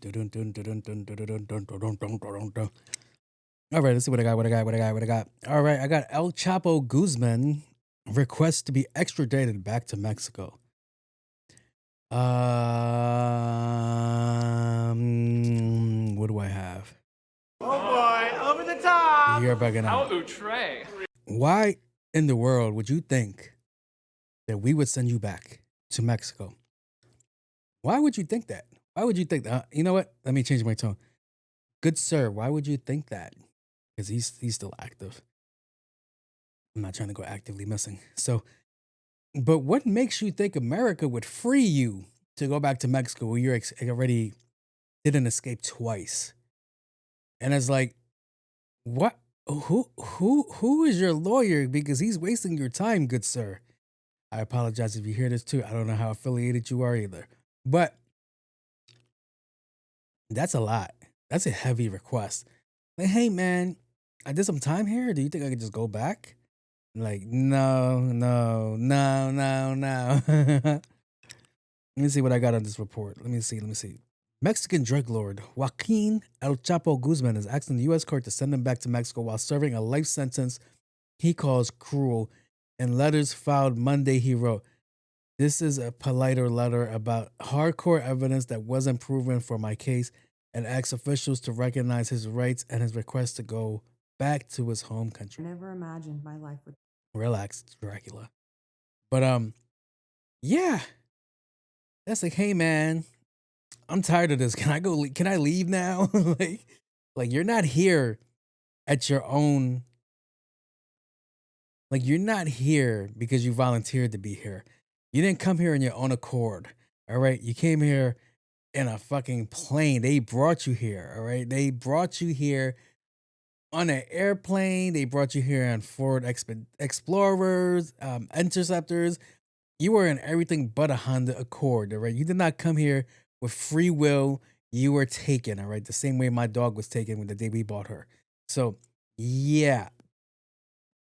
All right, let's see what I got. All right, I got El Chapo Guzman requests to be extradited back to Mexico. What do I have? Oh boy, over the top. You're bugging out. Why in the world would you think that we would send you back to Mexico? Why would you think that? Why would you think that? You know what? Let me change my tone. Good sir, why would you think that? Because he's still active. I'm not trying to go actively missing. So, but what makes you think America would free you to go back to Mexico where you already didn't escape twice? And it's like, what? Who is your lawyer? Because he's wasting your time, good sir. I apologize if you hear this too. I don't know how affiliated you are either. But that's a lot. That's a heavy request. Like, hey man, I did some time here. Do you think I could just go back? Like, no. Let me see what I got on this report. Let me see. Mexican drug lord Joaquin El Chapo Guzman is asking the U.S. court to send him back to Mexico while serving a life sentence he calls cruel. In letters filed Monday, he wrote, "This is a politer letter about hardcore evidence that wasn't proven for my case and asks officials to recognize his rights and his request to go back to his home country." I never imagined my life would. Relax, Dracula. But yeah. That's like, hey man, I'm tired of this. Can I go? Can I leave now? like you're not here at your own. Like you're not here because you volunteered to be here. You didn't come here on your own accord. All right, you came here in a fucking plane. They brought you here. All right, they brought you here on an airplane. They brought you here on Ford Explorers, Interceptors. You were in everything but a Honda Accord, all right? You did not come here with free will. You were taken, all right? The same way my dog was taken when the day we bought her. So, yeah.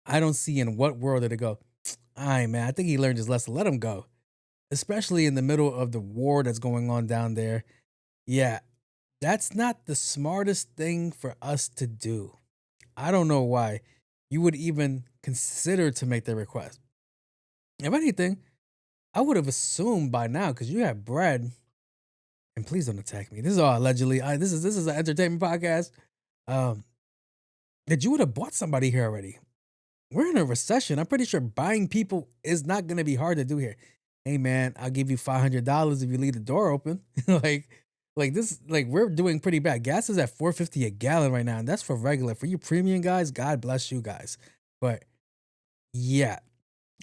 I don't see in what world did it go, all right, man, I think he learned his lesson. Let him go. Especially in the middle of the war that's going on down there. Yeah, that's not the smartest thing for us to do. I don't know why you would even consider to make the request. If anything, I would have assumed by now, because you have bread, and please don't attack me. This is all allegedly. This is an entertainment podcast. That you would have bought somebody here already. We're in a recession. I'm pretty sure buying people is not going to be hard to do here. Hey man, I'll give you $500 if you leave the door open. like this, like we're doing pretty bad. Gas is at $4.50 a gallon right now, and that's for regular. For you premium guys, God bless you guys. But yeah.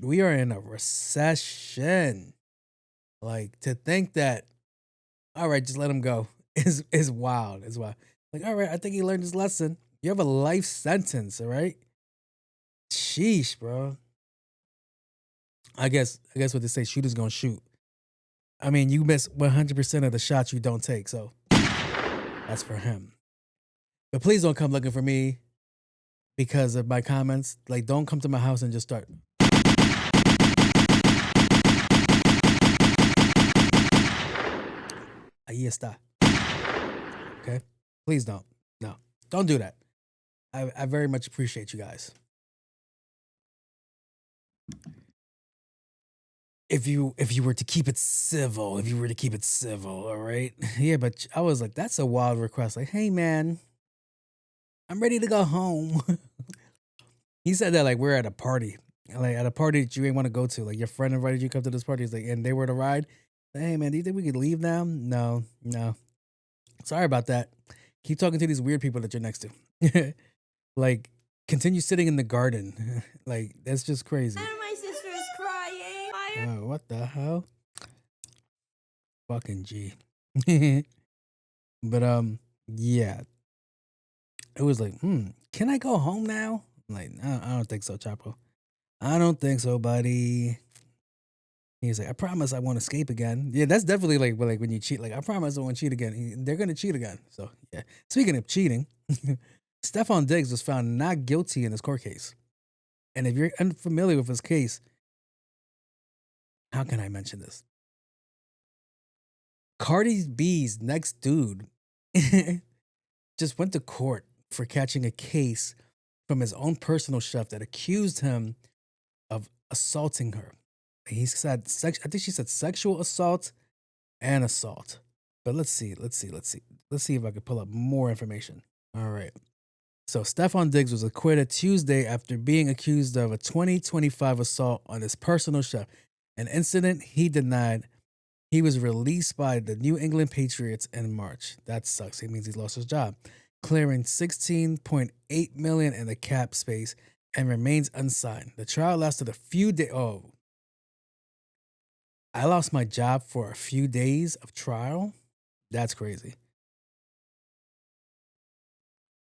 We are in a recession. Like to think that, all right, just let him go is wild. Is wild. Like, all right, I think he learned his lesson. You have a life sentence, all right? Sheesh, bro. I guess what they say, shooters gonna shoot. I mean, you miss 100% of the shots you don't take, so that's for him. But please don't come looking for me because of my comments. Like, don't come to my house and just start. Ahí está. Okay? Please don't. No. Don't do that. I very much appreciate you guys. If you were to keep it civil, all right? Yeah, but I was like, that's a wild request. Like, hey man, I'm ready to go home. He said that like we're at a party. Like at a party that you ain't want to go to. Like your friend invited you to come to this party. He's like, and they were to ride. Hey man, do you think we could leave now? No. Sorry about that. Keep talking to these weird people that you're next to. Like, continue sitting in the garden. Like, that's just crazy. And my sister's crying. Oh, what the hell? Fucking G. But yeah. It was like, can I go home now? I'm like, I don't think so, Chapo. I don't think so, buddy. He's like, I promise I won't escape again. Yeah, that's definitely like when you cheat. Like, I promise I won't cheat again. They're gonna cheat again. So yeah. Speaking of cheating, Stephon Diggs was found not guilty in his court case. And if you're unfamiliar with his case, how can I mention this? Cardi B's next dude just went to court for catching a case from his own personal chef that accused him of assaulting her. He said I think she said sexual assault and assault. But let's see if I could pull up more information. All right. So Stefan Diggs was acquitted Tuesday after being accused of a 2025 assault on his personal chef, an incident he denied. He was released by the New England Patriots in March. That sucks. It means he lost his job, clearing $16.8 million in the cap space and remains unsigned. The trial lasted a few days. Oh, I lost my job for a few days of trial? That's crazy.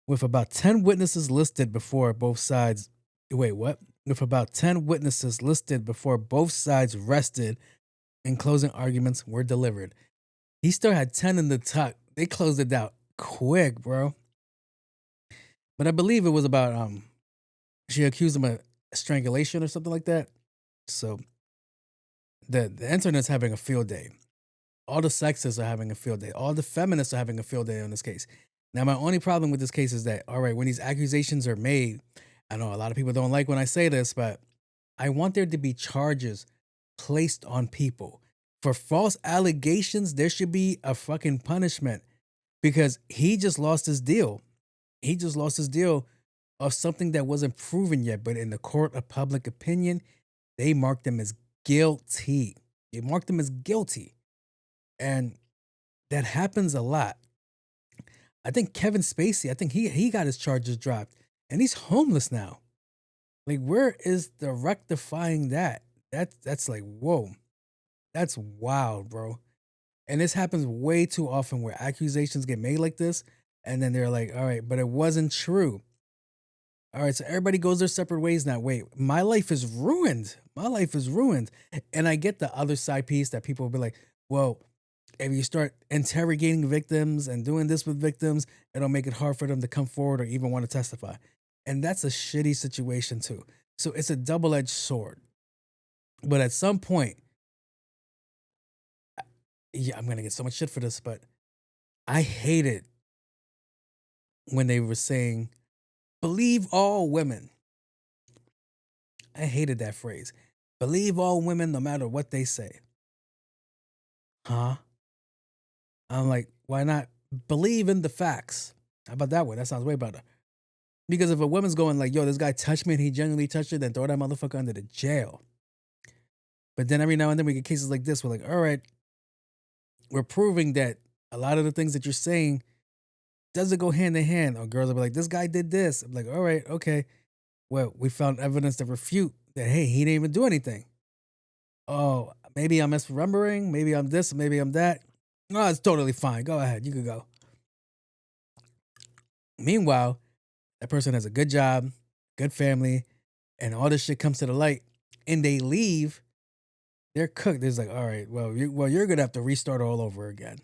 With about 10 witnesses listed before both sides. Wait, what? With about 10 witnesses listed before both sides rested and closing arguments were delivered. He still had 10 in the tuck. They closed it out quick, bro. But I believe it was about she accused him of strangulation or something like that. So the internet's having a field day. All the sexists are having a field day. All the feminists are having a field day on this case. Now, my only problem with this case is that, all right, when these accusations are made, I know a lot of people don't like when I say this, but I want there to be charges placed on people. For false allegations, there should be a fucking punishment because he just lost his deal. He just lost his deal of something that wasn't proven yet, but in the court of public opinion, they marked him as guilty. They marked him as guilty. And that happens a lot. I think Kevin Spacey, I think he got his charges dropped and he's homeless now. Like, where is the rectifying that? That's like, whoa, that's wild, bro. And this happens way too often where accusations get made like this. And then they're like, all right, but it wasn't true. All right, so everybody goes their separate ways now. Wait, my life is ruined. My life is ruined. And I get the other side piece that people will be like, well, if you start interrogating victims and doing this with victims, it'll make it hard for them to come forward or even want to testify. And that's a shitty situation too. So it's a double-edged sword. But at some point, yeah, I'm going to get so much shit for this, but I hate it when they were saying, believe all women. I hated that phrase. Believe all women no matter what they say. Huh? I'm like, why not believe in the facts? How about that one? That sounds way better. Because if a woman's going like, yo, this guy touched me and he genuinely touched her, then throw that motherfucker under the jail. But then every now and then we get cases like this. We're like, all right, we're proving that a lot of the things that you're saying doesn't go hand in hand. Or girls will be like, this guy did this. I'm like, all right, okay. Well, we found evidence to refute that, hey, he didn't even do anything. Oh, maybe I'm misremembering. Maybe I'm this, maybe I'm that. No, it's totally fine. Go ahead. You can go. Meanwhile, that person has a good job, good family, and all this shit comes to the light, and they leave. They're cooked. It's like, all right, well, you're gonna have to restart all over again.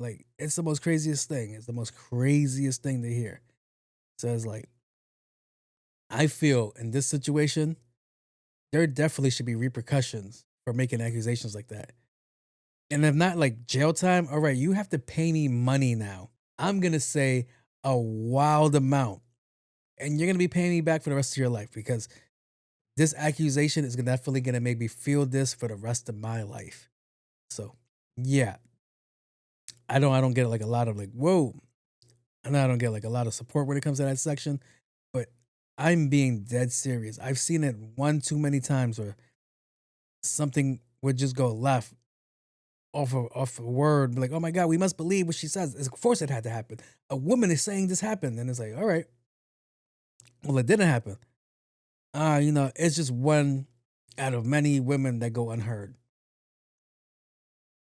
Like, it's the most craziest thing. It's the most craziest thing to hear. So it's like, I feel in this situation, there definitely should be repercussions for making accusations like that. And if not like jail time, all right, you have to pay me money now. I'm going to say a wild amount. And you're going to be paying me back for the rest of your life because this accusation is definitely going to make me feel this for the rest of my life. So, yeah. I don't get like a lot of like, whoa. And I don't get like a lot of support when it comes to that section. But I'm being dead serious. I've seen it one too many times where something would just go left off a word, like, oh my God, we must believe what she says. Of course it had to happen. A woman is saying this happened. And it's like, all right. Well, it didn't happen. It's just one out of many women that go unheard.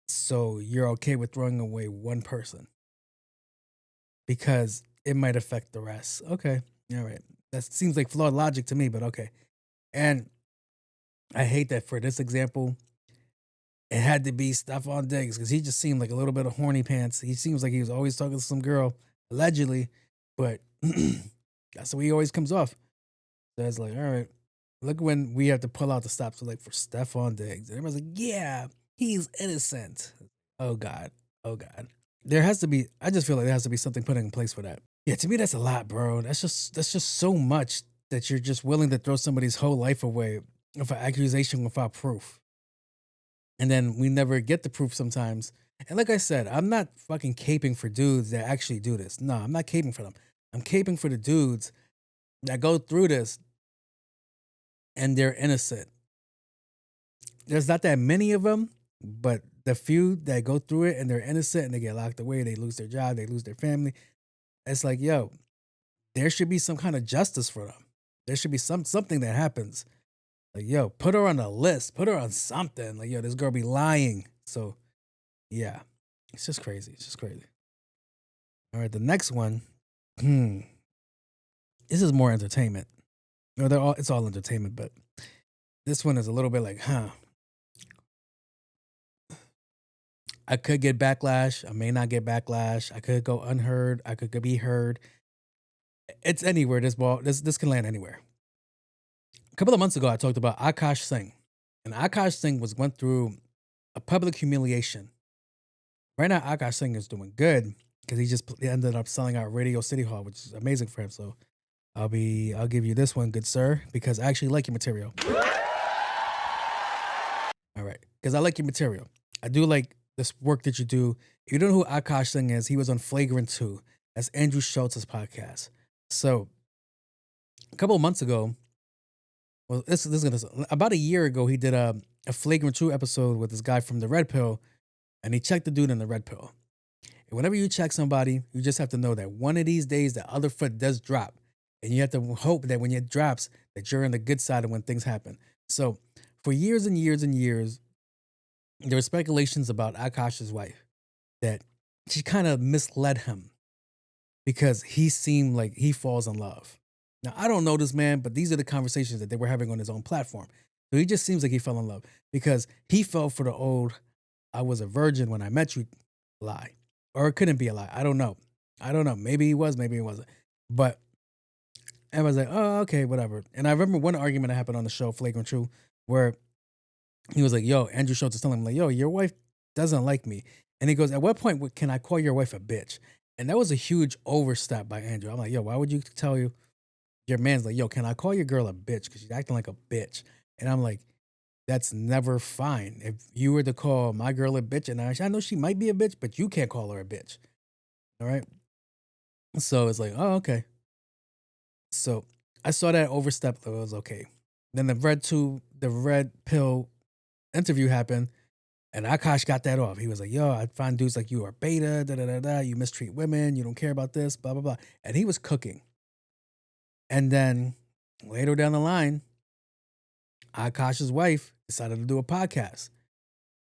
So you're okay with throwing away one person because it might affect the rest. Okay. All right. That seems like flawed logic to me, but okay. And I hate that for this example, it had to be Stefan Diggs because he just seemed like a little bit of horny pants. He seems like he was always talking to some girl, allegedly, but that's the way he always comes off. So it's like, all right, look when we have to pull out the stops. So like for Stefan Diggs, and everybody's like, yeah, he's innocent. Oh God. Oh God. There has to be, I just feel like there has to be something put in place for that. Yeah, to me that's a lot, bro. That's just so much that you're just willing to throw somebody's whole life away with an accusation without proof. And then we never get the proof sometimes. And like I said, I'm not fucking caping for dudes that actually do this. No, I'm not caping for them. I'm caping for the dudes that go through this and they're innocent. There's not that many of them, but the few that go through it and they're innocent and they get locked away, they lose their job, they lose their family. It's like, yo, there should be some kind of justice for them. There should be something that happens. Like, yo, put her on a list, put her on something. Like, yo, this girl be lying. So, yeah, it's just crazy. It's just crazy. All right, the next one. This is more entertainment. No, it's all entertainment, but this one is a little bit like, I could get backlash. I may not get backlash. I could go unheard. I could be heard. It's anywhere. This can land anywhere. A couple of months ago, I talked about Akash Singh. And Akash Singh went through a public humiliation. Right now, Akash Singh is doing good because he ended up selling out Radio City Hall, which is amazing for him. So I'll give you this one, good sir, because I actually like your material. All right, because I like your material. I do like this work that you do. If you don't know who Akash Singh is, he was on Flagrant 2. That's Andrew Schultz's podcast. So a couple of months ago, well, about a year ago, he did a Flagrant 2 episode with this guy from the Red Pill, and he checked the dude in the Red Pill. And whenever you check somebody, you just have to know that one of these days the other foot does drop. And you have to hope that when it drops, that you're on the good side of when things happen. So for years and years and years, there were speculations about Akash's wife that she kind of misled him because he seemed like he falls in love. Now, I don't know this man, but these are the conversations that they were having on his own platform. So he just seems like he fell in love because he fell for the old, I was a virgin when I met you lie. Or it couldn't be a lie. I don't know. Maybe he was, maybe he wasn't. But everyone's like, oh, okay, whatever. And I remember one argument that happened on the show, Flagrant True, where he was like, yo, Andrew Schultz is telling him, like, yo, your wife doesn't like me. And he goes, at what point can I call your wife a bitch? And that was a huge overstep by Andrew. I'm like, yo, why would you tell your man's like, yo, can I call your girl a bitch? Because she's acting like a bitch. And I'm like, that's never fine. If you were to call my girl a bitch, and I know she might be a bitch, but you can't call her a bitch. All right? So it's like, oh, okay. So I saw that overstep. It was okay. Then the Red Pill interview happened, and Akash got that off. He was like, yo, I find dudes like you are beta, da-da-da-da. You mistreat women. You don't care about this, blah, blah, blah. And he was cooking. And then later down the line, Akash's wife decided to do a podcast.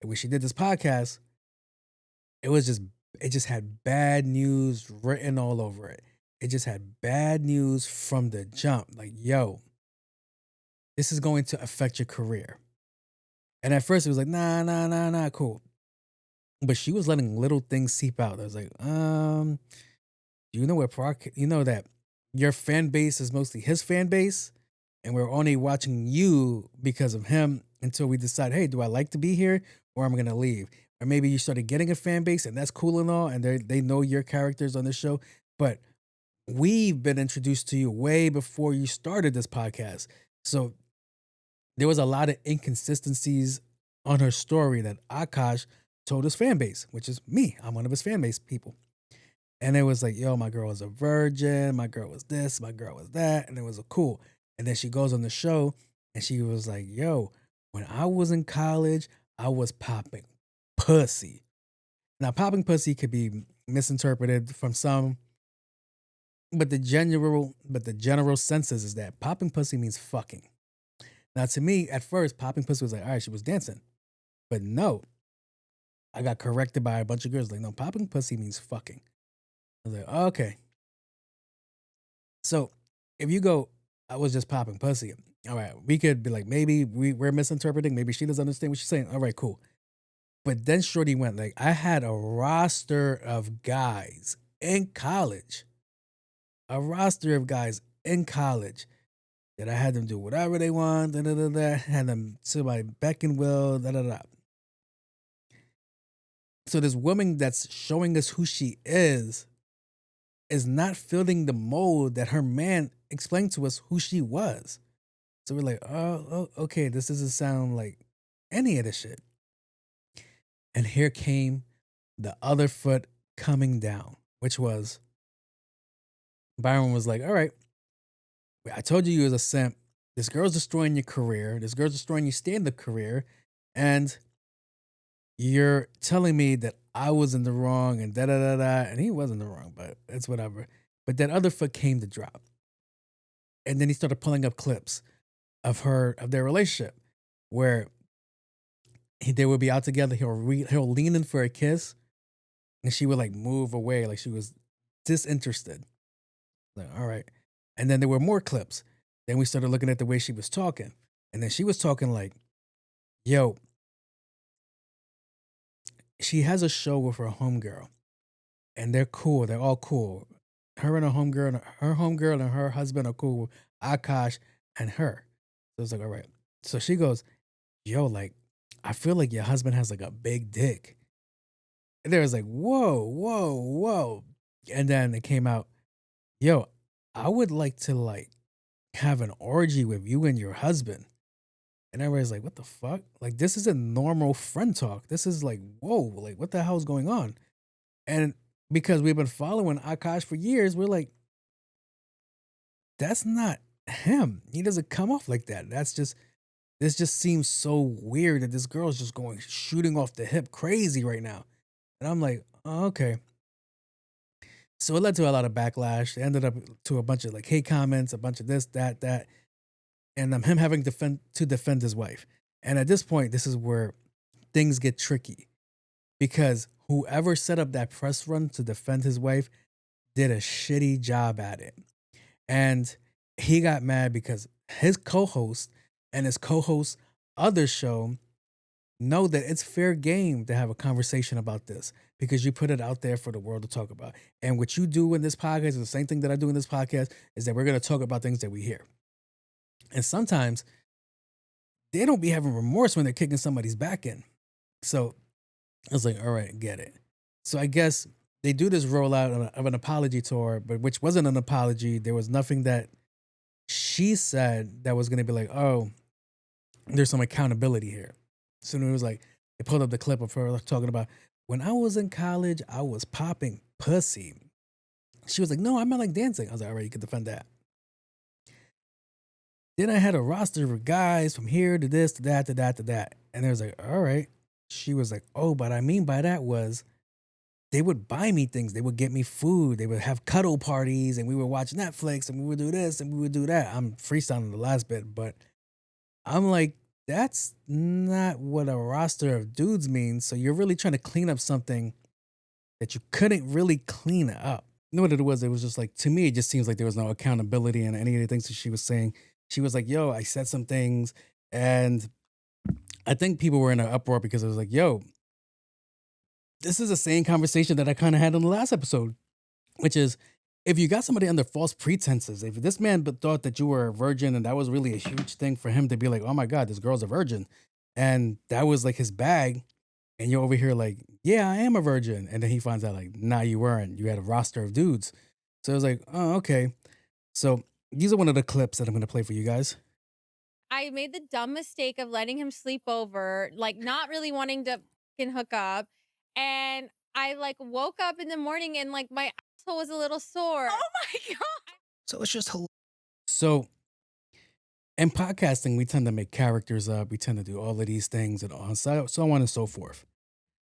And when she did this podcast, it just had bad news written all over it. It just had bad news from the jump. Like, yo, this is going to affect your career. And at first it was like, nah, cool. But she was letting little things seep out. I was like, you know that your fan base is mostly his fan base, and we're only watching you because of him until we decide, hey, do I like to be here or am I gonna leave? Or maybe you started getting a fan base and that's cool and all, and they know your characters on the show, but we've been introduced to you way before you started this podcast. So there was a lot of inconsistencies on her story that Akash told his fan base, which is me. I'm one of his fan base people. And it was like, yo, my girl was a virgin. My girl was this. My girl was that. And it was cool. And then she goes on the show and she was like, yo, when I was in college, I was popping pussy. Now, popping pussy could be misinterpreted from some, but the general census is that popping pussy means fucking. Now, to me, at first, popping pussy was like, all right, she was dancing. But no, I got corrected by a bunch of girls. Like, no, popping pussy means fucking. I was like, oh, okay. So if you go, I was just popping pussy. All right, we could be like, maybe we're misinterpreting. Maybe she doesn't understand what she's saying. All right, cool. But then Shorty went like, I had a roster of guys in college. That I had them do whatever they want, had them to my beck and will, So this woman that's showing us who she is not fitting the mold that her man explained to us who she was. So we're like, oh, okay, this doesn't sound like any of this shit. And here came the other foot coming down, which was Byron was like, all right, I told you was a simp. This girl's destroying your career. This girl's destroying your stand-up career. And you're telling me that I was in the wrong and da-da-da-da. And he wasn't in the wrong, but it's whatever. But that other foot came to drop. And then he started pulling up clips of their relationship where they would be out together. He'll lean in for a kiss and she would like move away like she was disinterested. Like, all right. And then there were more clips. Then we started looking at the way she was talking. And then she was talking like, yo, she has a show with her homegirl. And they're cool. They're all cool. Her and her homegirl and her husband are cool. Akash and her. So it's like, all right. So she goes, yo, like, I feel like your husband has like a big dick. And there was like, whoa, whoa, whoa. And then it came out, yo, I would like to like have an orgy with you and your husband. And everybody's like, what the fuck? Like, this is a normal friend talk. This is like, whoa, like, what the hell is going on? And because we've been following Akash for years, we're like, that's not him. He doesn't come off like that. This just seems so weird that this girl is just shooting off the hip crazy right now. And I'm like, oh, okay. So it led to a lot of backlash. It ended up to a bunch of like hate comments, a bunch of this, that. And him having to defend his wife. And at this point, this is where things get tricky. Because whoever set up that press run to defend his wife did a shitty job at it. And he got mad because his co-host and his co-host's other show know that it's fair game to have a conversation about this because you put it out there for the world to talk about. And what you do in this podcast is the same thing that I do in this podcast, is that we're going to talk about things that we hear. And sometimes they don't be having remorse when they're kicking somebody's back in. So I was like, all right, get it. So I guess they do this rollout of an apology tour, but which wasn't an apology. There was nothing that she said that was going to be like, oh, there's some accountability here. So it was like, they pulled up the clip of her talking about, when I was in college, I was popping pussy. She was like, no, I meant like dancing. I was like, all right, you can defend that. Then I had a roster of guys from here to this, to that, to that, to that. And they was like, all right. She was like, oh, but I mean by that was they would buy me things. They would get me food. They would have cuddle parties and we would watch Netflix and we would do this and we would do that. I'm freestyling the last bit, but I'm like, that's not what a roster of dudes means. So you're really trying to clean up something that you couldn't really clean up. You know what it was? It was just like, to me, it just seems like there was no accountability in any of the things that she was saying. She was like, yo, I said some things. And I think people were in an uproar because it was like, yo, this is the same conversation that I kind of had in the last episode, which is, if you got somebody under false pretenses, if this man thought that you were a virgin and that was really a huge thing for him to be like, oh my God, this girl's a virgin. And that was like his bag. And you're over here like, yeah, I am a virgin. And then he finds out like, nah, you weren't. You had a roster of dudes. So I was like, oh, okay. So these are one of the clips that I'm going to play for you guys. I made the dumb mistake of letting him sleep over, like not really wanting to fucking hook up. And I like woke up in the morning and like my asshole was a little sore. Oh my God. So it's just so in podcasting, we tend to make characters up. We tend to do all of these things and so on and so forth.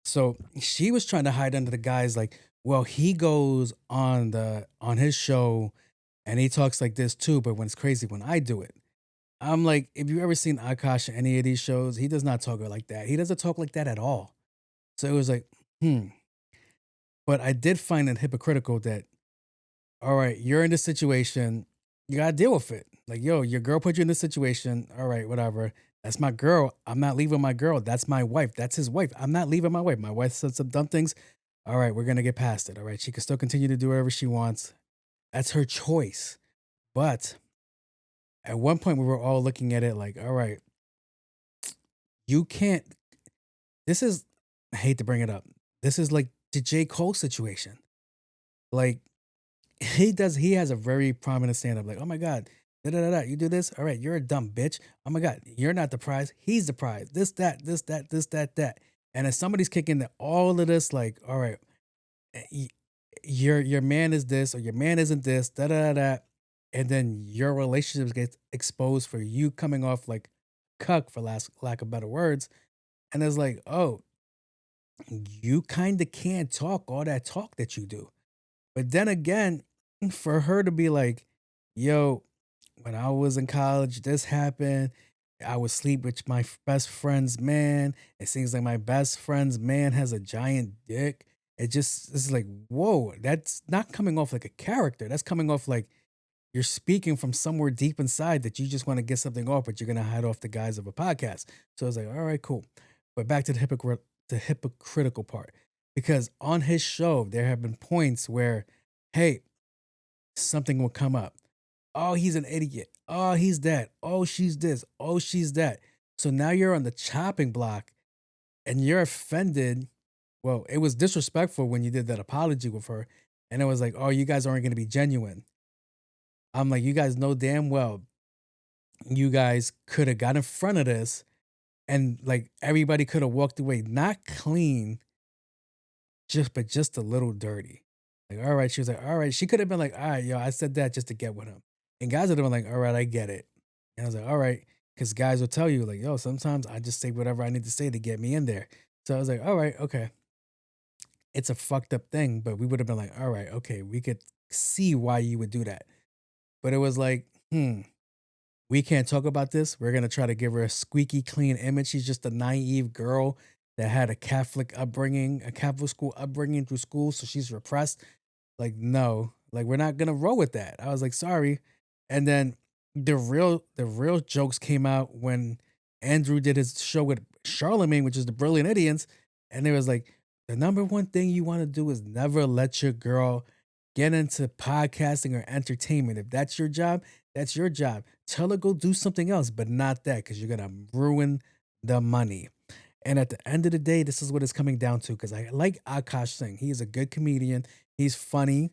So she was trying to hide under the guise like, well, he goes on his show and he talks like this too, but when it's crazy when I do it. I'm like, if you've ever seen Akash in any of these shows, he does not talk like that. He doesn't talk like that at all. So it was like, But I did find it hypocritical that, all right, you're in this situation. You got to deal with it. Like, yo, your girl put you in this situation. All right, whatever. That's my girl. I'm not leaving my girl. That's my wife. That's his wife. I'm not leaving my wife. My wife said some dumb things. All right, we're going to get past it. All right, she can still continue to do whatever she wants. That's her choice. But at one point, we were all looking at it like, all right, you can't. I hate to bring it up. this is like the J. Cole situation. Like he has a very prominent stand-up, like, oh my God, da da da da, you do this? All right, you're a dumb bitch. Oh my God, you're not the prize, he's the prize. This, that, this, that, this, that. And if somebody's kicking all of this, like, all right, your man is this or your man isn't this, da da da, and then your relationships get exposed for you coming off like cuck, for lack of better words. And it's like, oh, you kind of can't talk all that talk that you do. But then again, for her to be like, yo, when I was in college, this happened. I would sleep with my best friend's man. It seems like my best friend's man has a giant dick. It just is like, whoa, that's not coming off like a character. That's coming off like you're speaking from somewhere deep inside that you just want to get something off, but you're gonna hide off the guise of a podcast. So I was like, all right, cool. But back to the hypocritical part. Because on his show, there have been points where, hey, something will come up. Oh, he's an idiot. Oh, he's that. Oh, she's this. Oh, she's that. So now you're on the chopping block and you're offended. Well, it was disrespectful when you did that apology with her. And it was like, oh, you guys aren't going to be genuine. I'm like, you guys know damn well you guys could have got in front of this and like everybody could have walked away, not clean, but just a little dirty. Like, all right, she was like, all right. She could have been like, all right, yo, I said that just to get with him. And guys would have been like, all right, I get it. And I was like, all right. Because guys will tell you, like, yo, sometimes I just say whatever I need to say to get me in there. So I was like, all right, okay. It's a fucked up thing, but we would have been like, all right, okay, we could see why you would do that. But it was like, we can't talk about this. We're going to try to give her a squeaky clean image. She's just a naive girl that had a Catholic upbringing, a Catholic school upbringing through school. So she's repressed. Like, no, like, we're not going to roll with that. I was like, sorry. And then the real jokes came out when Andrew did his show with Charlemagne, which is the Brilliant Idiots. And it was like, the number one thing you want to do is never let your girl get into podcasting or entertainment. If that's your job, that's your job. Tell her go do something else, but not that, because you're going to ruin the money. And at the end of the day, this is what it's coming down to, because I like Akash Singh. He is a good comedian. He's funny.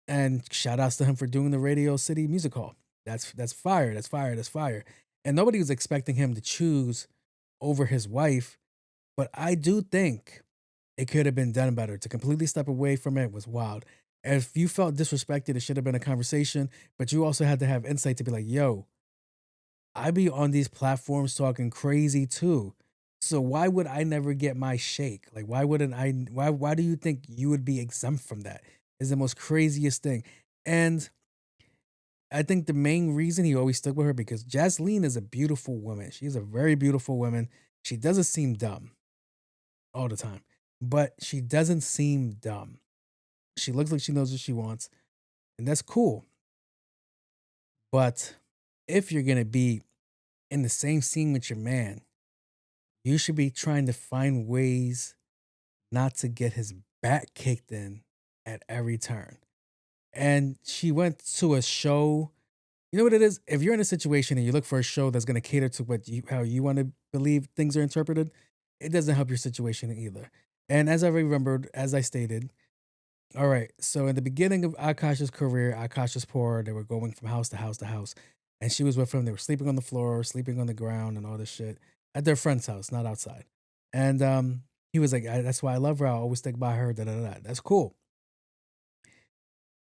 And shout outs to him for doing the Radio City Music Hall. That's fire. That's fire. That's fire. And nobody was expecting him to choose over his wife. But I do think it could have been done better. To completely step away from it was wild. If you felt disrespected, it should have been a conversation. But you also had to have insight to be like, yo, I be on these platforms talking crazy too. So why would I never get my shake? Like, why wouldn't I? Why do you think you would be exempt from that? Is the most craziest thing. And I think the main reason he always stuck with her, because Jasleen is a beautiful woman. She's a very beautiful woman. She doesn't seem dumb all the time, but she doesn't seem dumb. She looks like she knows what she wants, and that's cool. But if you're going to be in the same scene with your man, you should be trying to find ways not to get his back kicked in at every turn. And she went to a show. You know what it is? If you're in a situation and you look for a show that's going to cater to how you want to believe things are interpreted, it doesn't help your situation either. And as I remembered, as I stated, all right, so in the beginning of Akash's career, Akash was poor. They were going from house to house to house. And she was with him. They were sleeping on the floor, sleeping on the ground, and all this shit at their friend's house, not outside. And he was like, that's why I love her. I'll always stick by her. Da, da, da. That's cool.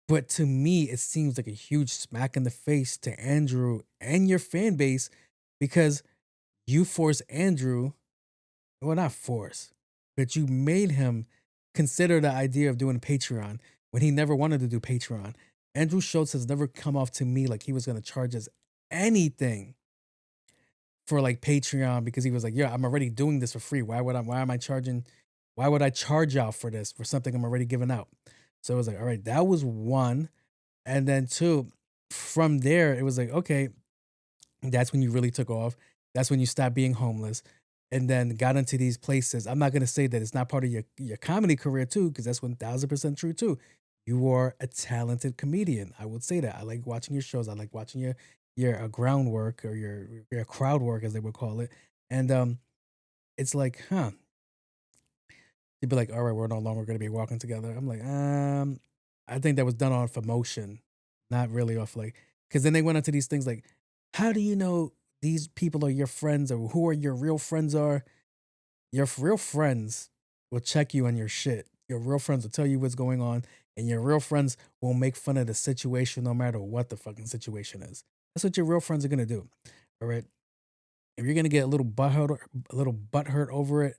But to me, it seems like a huge smack in the face to Andrew and your fan base, because you forced Andrew, well, not force, but you made him consider the idea of doing Patreon when he never wanted to do Patreon. Andrew Schultz has never come off to me like he was going to charge us anything for like Patreon, because he was like, yeah, I'm already doing this for free. Why would I charge y'all for this, for something I'm already giving out? So it was like, all right, that was one. And then two, from there, it was like, okay, that's when you really took off. That's when you stopped being homeless and then got into these places. I'm not going to say that it's not part of your comedy career too, because that's 1000% true too. You are a talented comedian. I would say that. I like watching your shows. I like watching your groundwork, or your crowd work, as they would call it. And it's like, They'd be like, all right, we're no longer going to be walking together. I'm like, I think that was done off emotion, not really off like, because then they went into these things like, how do you know these people are your friends or who are your real friends are? Your real friends will check you on your shit. Your real friends will tell you what's going on, and your real friends will make fun of the situation no matter what the fucking situation is. That's what your real friends are gonna do. All right. If you're gonna get a little butthurt over it,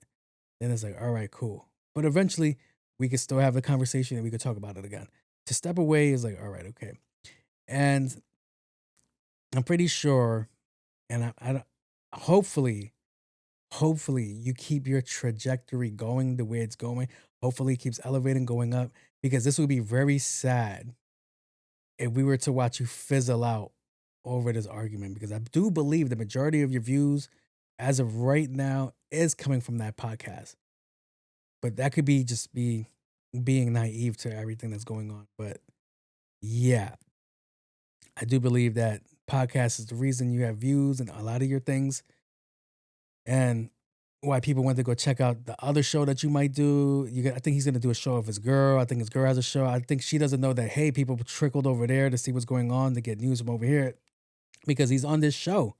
then it's like, all right, cool. But eventually, we could still have a conversation and we could talk about it again. To step away is like, all right, okay. And I'm pretty sure, and hopefully you keep your trajectory going the way it's going. Hopefully it keeps elevating, going up, because this would be very sad if we were to watch you fizzle out over this argument, because I do believe the majority of your views as of right now is coming from that podcast. But that could be just being naive to everything that's going on. But yeah, I do believe that podcast is the reason you have views and a lot of your things, and why people went to go check out the other show that you might do. I think he's going to do a show of his girl. I think his girl has a show. I think she doesn't know that, hey, people trickled over there to see what's going on, to get news from over here, because he's on this show.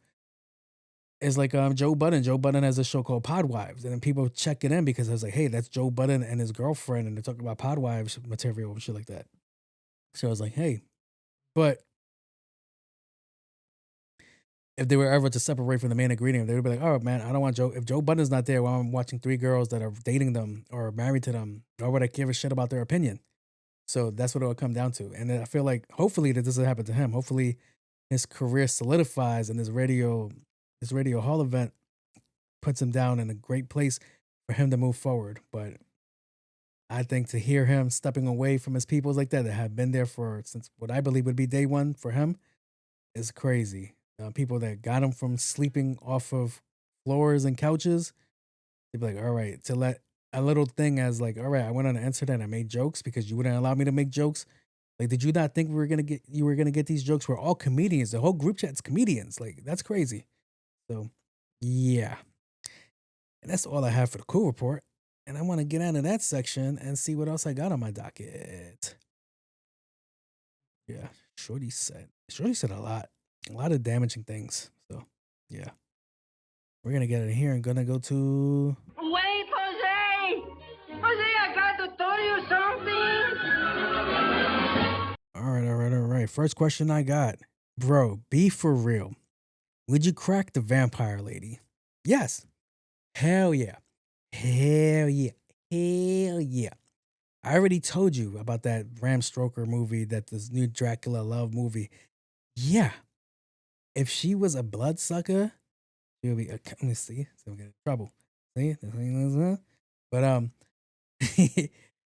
It's like Joe Budden. Joe Budden has a show called Podwives, and then people check it in because I was like, hey, that's Joe Budden and his girlfriend, and they're talking about Podwives material and shit like that. So I was like, hey, but if they were ever to separate from the main ingredient, they would be like, oh man, I don't want Joe. If Joe Budden's not there while I'm watching 3 girls that are dating them or married to them, why would I give a shit about their opinion? So that's what it will come down to. And then I feel like hopefully that doesn't happen to him. Hopefully his career solidifies and this radio hall event puts him down in a great place for him to move forward. But I think to hear him stepping away from his peoples like that have been there since what I believe would be day one for him is crazy. People that got him from sleeping off of floors and couches, they'd be like, all right, to let a little thing as like, all right, I went on the internet and I made jokes because you wouldn't allow me to make jokes. Like, did you not think you were gonna get these jokes? We're all comedians. The whole group chat's comedians. Like, that's crazy. So yeah. And that's all I have for the cool report. And I want to get out of that section and see what else I got on my docket. Yeah, Shorty said a lot of damaging things. So yeah, we're gonna get out of here and gonna go to. Wait, Jose! Jose, I got to tell you something! All right. First question I got. Bro, be for real. Would you crack the vampire lady? Yes. Hell yeah. Hell yeah. Hell yeah. I already told you about that Bram Stoker movie, this new Dracula love movie. Yeah. If she was a bloodsucker, she would be let me see. So we get in trouble. See?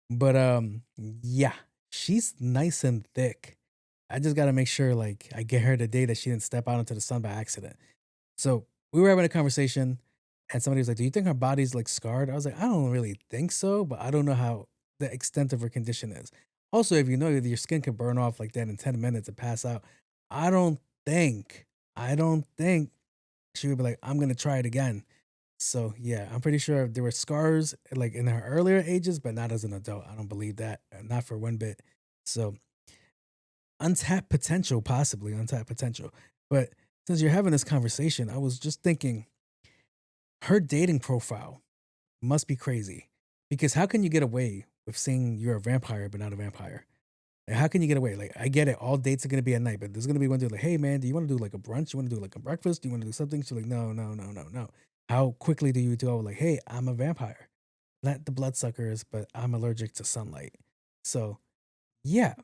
But yeah, she's nice and thick. I just gotta make sure like I get her the day that she didn't step out into the sun by accident. So we were having a conversation and somebody was like, do you think her body's like scarred? I was like, I don't really think so, but I don't know how the extent of her condition is. Also, if you know your skin can burn off like that in 10 minutes and pass out, I don't think she would be like, I'm gonna try it again. So yeah, I'm pretty sure there were scars like in her earlier ages, but not as an adult. I don't believe that. Not for one bit. So untapped potential, possibly untapped potential. But since you're having this conversation, I was just thinking her dating profile must be crazy. Because how can you get away with saying you're a vampire but not a vampire? Like, how can you get away? Like, I get it, all dates are gonna be at night, but there's gonna be one dude like, hey man, do you want to do like a brunch? You want to do like a breakfast? Do you want to do something? She's like, no. How quickly do you go like, hey, I'm a vampire, not the bloodsuckers, but I'm allergic to sunlight. So yeah.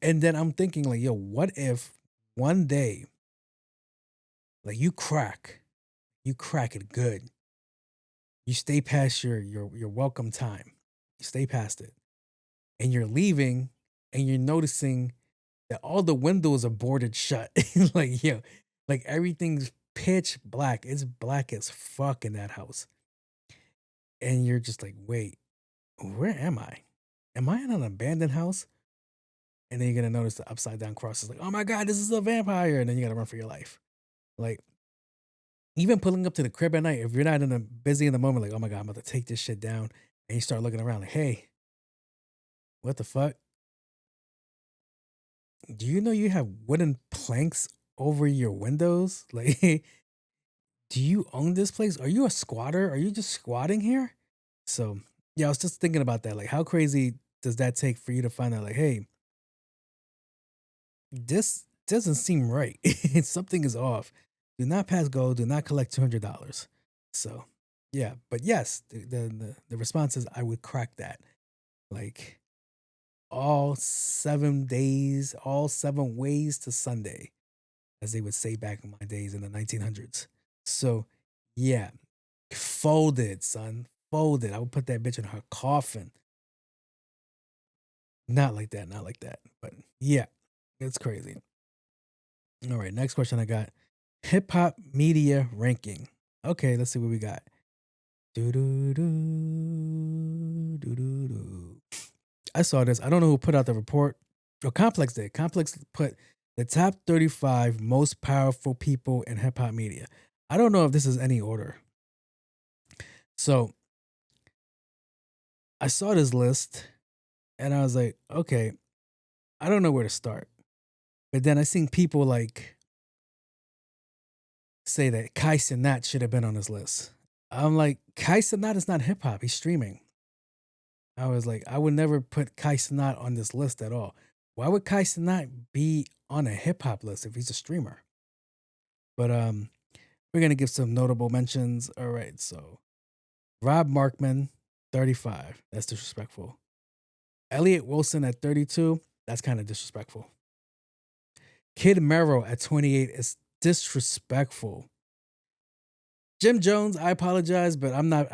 And then I'm thinking like, yo, what if one day like you crack it good. You stay past your welcome time. You stay past it. And you're leaving and you're noticing that all the windows are boarded shut. Like, yo, like everything's pitch black. It's black as fuck in that house. And you're just like, wait, where am I? Am I in an abandoned house? And then you're gonna notice the upside down cross is like, oh my God, this is a vampire. And then you gotta run for your life. Like, even pulling up to the crib at night, if you're not busy in the moment, like, oh my God, I'm about to take this shit down. And you start looking around like, hey, what the fuck? Do you know you have wooden planks over your windows? Like, do you own this place? Are you a squatter? Are you just squatting here? So, yeah, I was just thinking about that. Like, how crazy does that take for you to find out, like, hey, this doesn't seem right. Something is off. Do not pass go. Do not collect $200. So, yeah. But yes, the response is I would crack that. Like, all 7 days, all 7 ways to Sunday, as they would say back in my days in the 1900s. So, yeah, folded, son, folded. I would put that bitch in her coffin. Not like that, not like that. But yeah, it's crazy. All right, next question I got. Hip hop media ranking. Okay, let's see what we got. Do do do do do do. I saw this. I don't know who put out the report. Oh, Complex did. Complex put the top 35 most powerful people in hip hop media. I don't know if this is any order. So I saw this list and I was like, okay, I don't know where to start. But then I seen people like say that Kai Cenat should have been on this list. I'm like, Kai Cenat is not hip hop. He's streaming. I was like, I would never put Kai Cenat on this list at all. Why would Kai Cenat be on a hip hop list if he's a streamer? But we're gonna give some notable mentions. All right, so Rob Markman, 35. That's disrespectful. Elliot Wilson at 32. That's kind of disrespectful. Kid Mero at 28 is disrespectful. Jim Jones, I apologize, but I'm not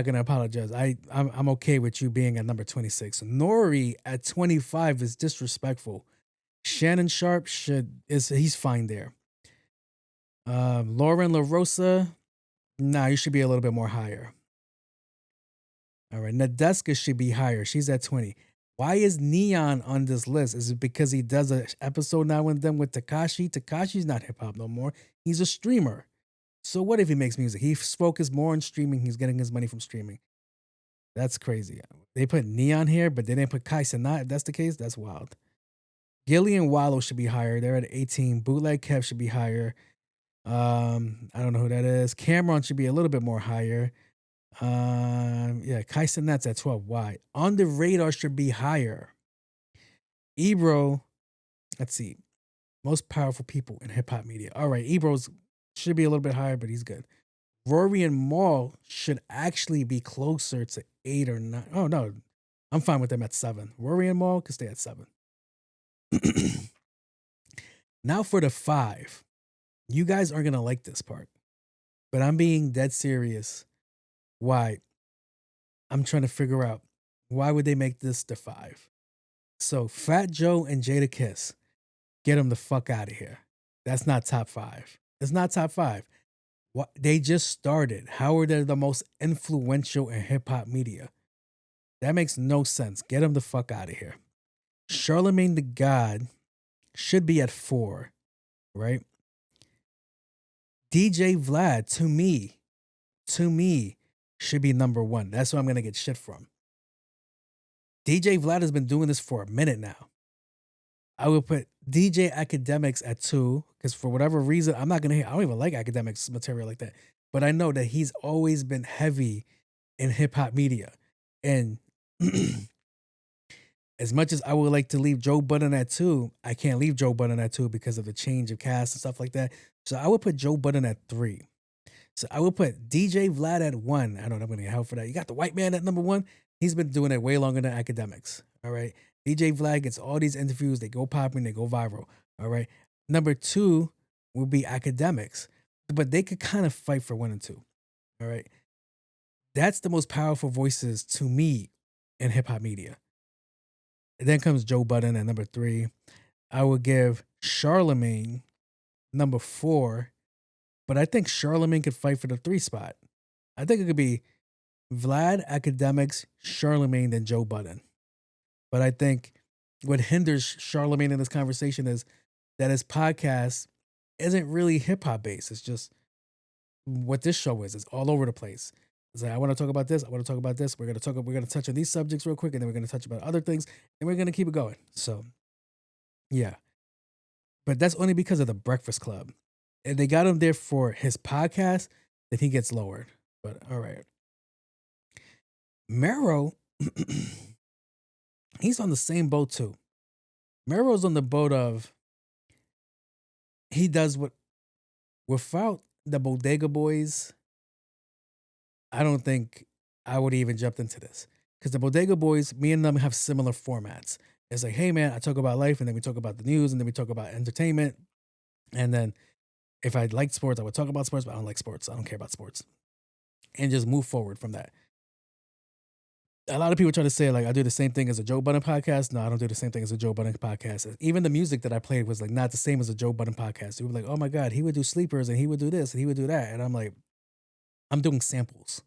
gonna apologize. I'm okay with you being at number 26. Nori at 25 is disrespectful. Shannon Sharp he's fine there. Lauren LaRosa, nah, you should be a little bit more higher. All right, Nadeska should be higher. She's at 20. Why is Neon on this list? Is it because he does an episode now and then with Tekashi? Tekashi's not hip hop no more. He's a streamer. So what if he makes music? He's focused more on streaming. He's getting his money from streaming. That's crazy. They put Neon here, but they didn't put Kai Cenat. If that's the case, that's wild. Gilly and Wallow should be higher. They're at 18. Bootleg Kev should be higher. I don't know who that is. Cameron should be a little bit more higher. Yeah, Kai Cenat's at 12. Why? On the Radar should be higher. Ebro, let's see. Most powerful people in hip hop media. All right, Ebro's should be a little bit higher, but he's good. Rory and Maul should actually be closer to 8 or 9. Oh, no. I'm fine with them at 7. Rory and Maul can stay at 7. Now for the 5. You guys aren't going to like this part, but I'm being dead serious. Why? I'm trying to figure out why would they make this the 5? So Fat Joe and Jada Kiss, get them the fuck out of here. That's not top 5. It's not top 5. What they just started. How are they the most influential in hip hop media? That makes no sense. Get them the fuck out of here. Charlemagne the God should be at 4, right? DJ Vlad, to me, should be number 1. That's what I'm gonna get shit from. DJ Vlad has been doing this for a minute now. I would put DJ Academics at 2, because for whatever reason, I don't even like Academics material like that. But I know that he's always been heavy in hip hop media. And as much as I would like to leave Joe Budden at 2, I can't leave Joe Budden at 2 because of the change of cast and stuff like that. So I would put Joe Budden at 3. So I would put DJ Vlad at 1. I don't know, I'm going to get help for that. You got the white man at number 1. He's been doing it way longer than Academics. All right. DJ Vlad gets all these interviews. They go popping. They go viral. All right. Number 2 will be Academics. But they could kind of fight for 1 and 2. All right. That's the most powerful voices to me in hip hop media. And then comes Joe Budden at number 3. I would give Charlemagne number 4. But I think Charlemagne could fight for the 3 spot. I think it could be Vlad, Academics, Charlemagne, then Joe Budden. But I think what hinders Charlemagne in this conversation is that his podcast isn't really hip hop based. It's just what this show is. It's all over the place. It's like, I want to talk about this. I want to talk about this. We're gonna touch on these subjects real quick, and then we're gonna touch about other things, and we're gonna keep it going. So yeah. But that's only because of the Breakfast Club. And they got him there for his podcast, that he gets lowered. But all right. Mero, he's on the same boat too. Mero's on the boat of, he does what, without the Bodega Boys, I don't think I would even jumped into this. Because the Bodega Boys, me and them have similar formats. It's like, hey man, I talk about life, and then we talk about the news, and then we talk about entertainment. And then if I like sports, I would talk about sports, but I don't like sports. I don't care about sports. And just move forward from that. A lot of people try to say, like, I do the same thing as a Joe Budden podcast. No, I don't do the same thing as a Joe Budden podcast. Even the music that I played was like not the same as a Joe Budden podcast. People were like, oh my God, he would do sleepers, and he would do this, and he would do that. And I'm like, I'm doing samples.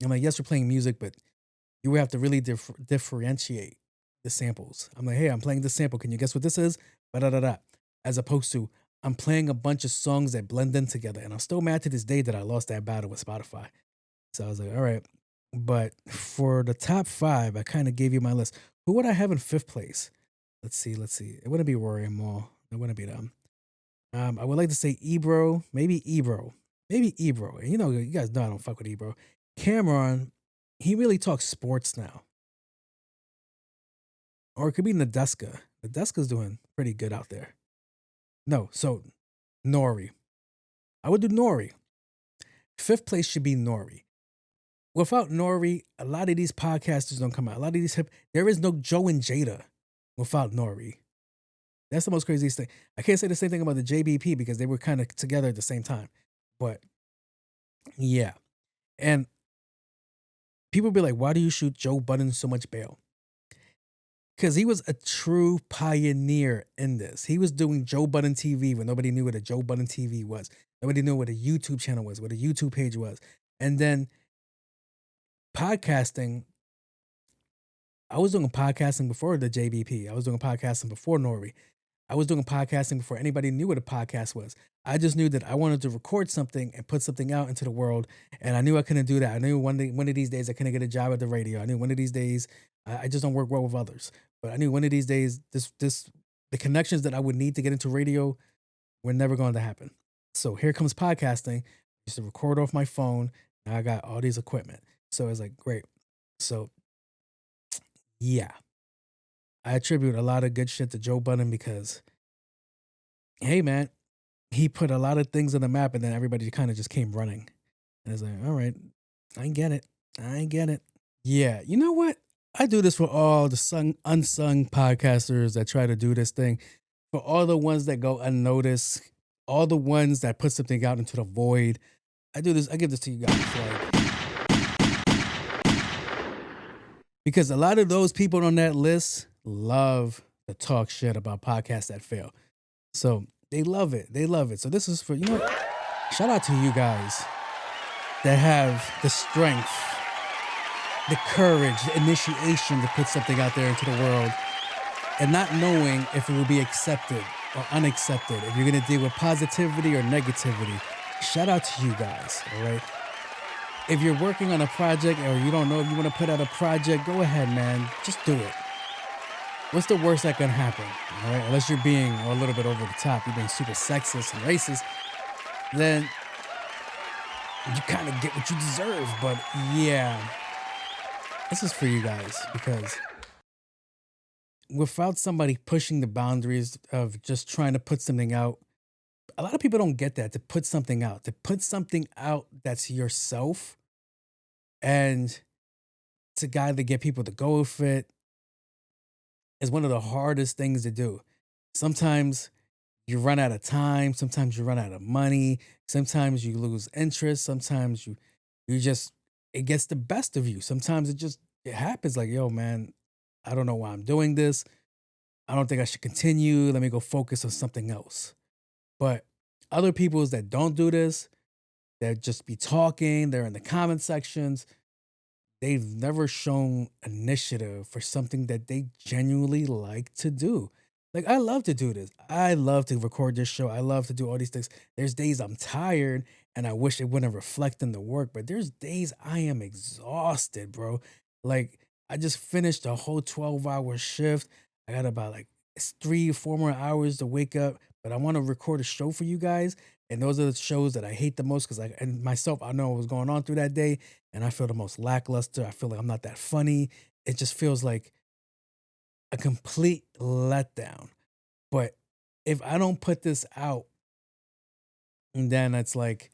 I'm like, yes, we're playing music, but you would have to really differentiate the samples. I'm like, hey, I'm playing this sample. Can you guess what this is? Ba-da-da-da. As opposed to, I'm playing a bunch of songs that blend in together. And I'm still mad to this day that I lost that battle with Spotify. So I was like, all right. But for the top 5, I kind of gave you my list. Who would I have in 5th place? Let's see. It wouldn't be Rory and Maul. It wouldn't be them. I would like to say Ebro. Maybe Ebro. And you know, you guys know I don't fuck with Ebro. Cameron, he really talks sports now. Or it could be Nadeska. Nadeska's doing pretty good out there. No, so Nori. I would do Nori. 5th place should be Nori. Without Nori, a lot of these podcasters don't come out. A lot of these there is no Joe and Jada without Nori. That's the most craziest thing. I can't say the same thing about the JBP because they were kind of together at the same time. But yeah. And people be like, why do you shoot Joe Budden so much bail? Because he was a true pioneer in this. He was doing Joe Budden TV when nobody knew what a Joe Budden TV was. Nobody knew what a YouTube channel was, what a YouTube page was. And then podcasting, I was doing podcasting before the JBP. I was doing podcasting before Nori. I was doing podcasting before anybody knew what a podcast was. I just knew that I wanted to record something and put something out into the world. And I knew I couldn't do that. I knew one of these days I couldn't get a job at the radio. I knew one of these days I just don't work well with others. But I knew one of these days the connections that I would need to get into radio were never going to happen. So here comes podcasting. I used to record off my phone. Now I got all these equipment. So it's like, great. So yeah. I attribute a lot of good shit to Joe Budden because, hey man, he put a lot of things on the map, and then everybody kind of just came running. And it's like, all right, I get it. Yeah, you know what? I do this for all the unsung podcasters that try to do this thing, for all the ones that go unnoticed, all the ones that put something out into the void. I do this. I give this to you guys. Because a lot of those people on that list love to talk shit about podcasts that fail. So they love it. So this is for, you know, shout out to you guys that have the strength, the courage, the initiation to put something out there into the world and not knowing if it will be accepted or unaccepted, if you're going to deal with positivity or negativity. Shout out to you guys, all right? If you're working on a project or you don't know if you want to put out a project, go ahead, man. Just do it. What's the worst that can happen? All right, unless you're being a little bit over the top, you're being super sexist and racist, then you kind of get what you deserve. But yeah, this is for you guys because without somebody pushing the boundaries of just trying to put something out, a lot of people don't get that, to put something out that's yourself and to get people to go with it is one of the hardest things to do. Sometimes you run out of time. Sometimes you run out of money. Sometimes you lose interest. Sometimes you just, it gets the best of you. Sometimes it happens like, yo, man, I don't know why I'm doing this. I don't think I should continue. Let me go focus on something else. But other people that don't do this, that just be talking, they're in the comment sections, they've never shown initiative for something that they genuinely like to do. Like, I love to do this. I love to record this show. I love to do all these things. There's days I'm tired and I wish it wouldn't reflect in the work, but there's days I am exhausted, bro. Like, I just finished a whole 12-hour shift. I got about like 3 or 4 more hours to wake up, but I want to record a show for you guys. And those are the shows that I hate the most because and myself, I know what was going on through that day, and I feel the most lackluster. I feel like I'm not that funny. It just feels like a complete letdown. But if I don't put this out, then it's like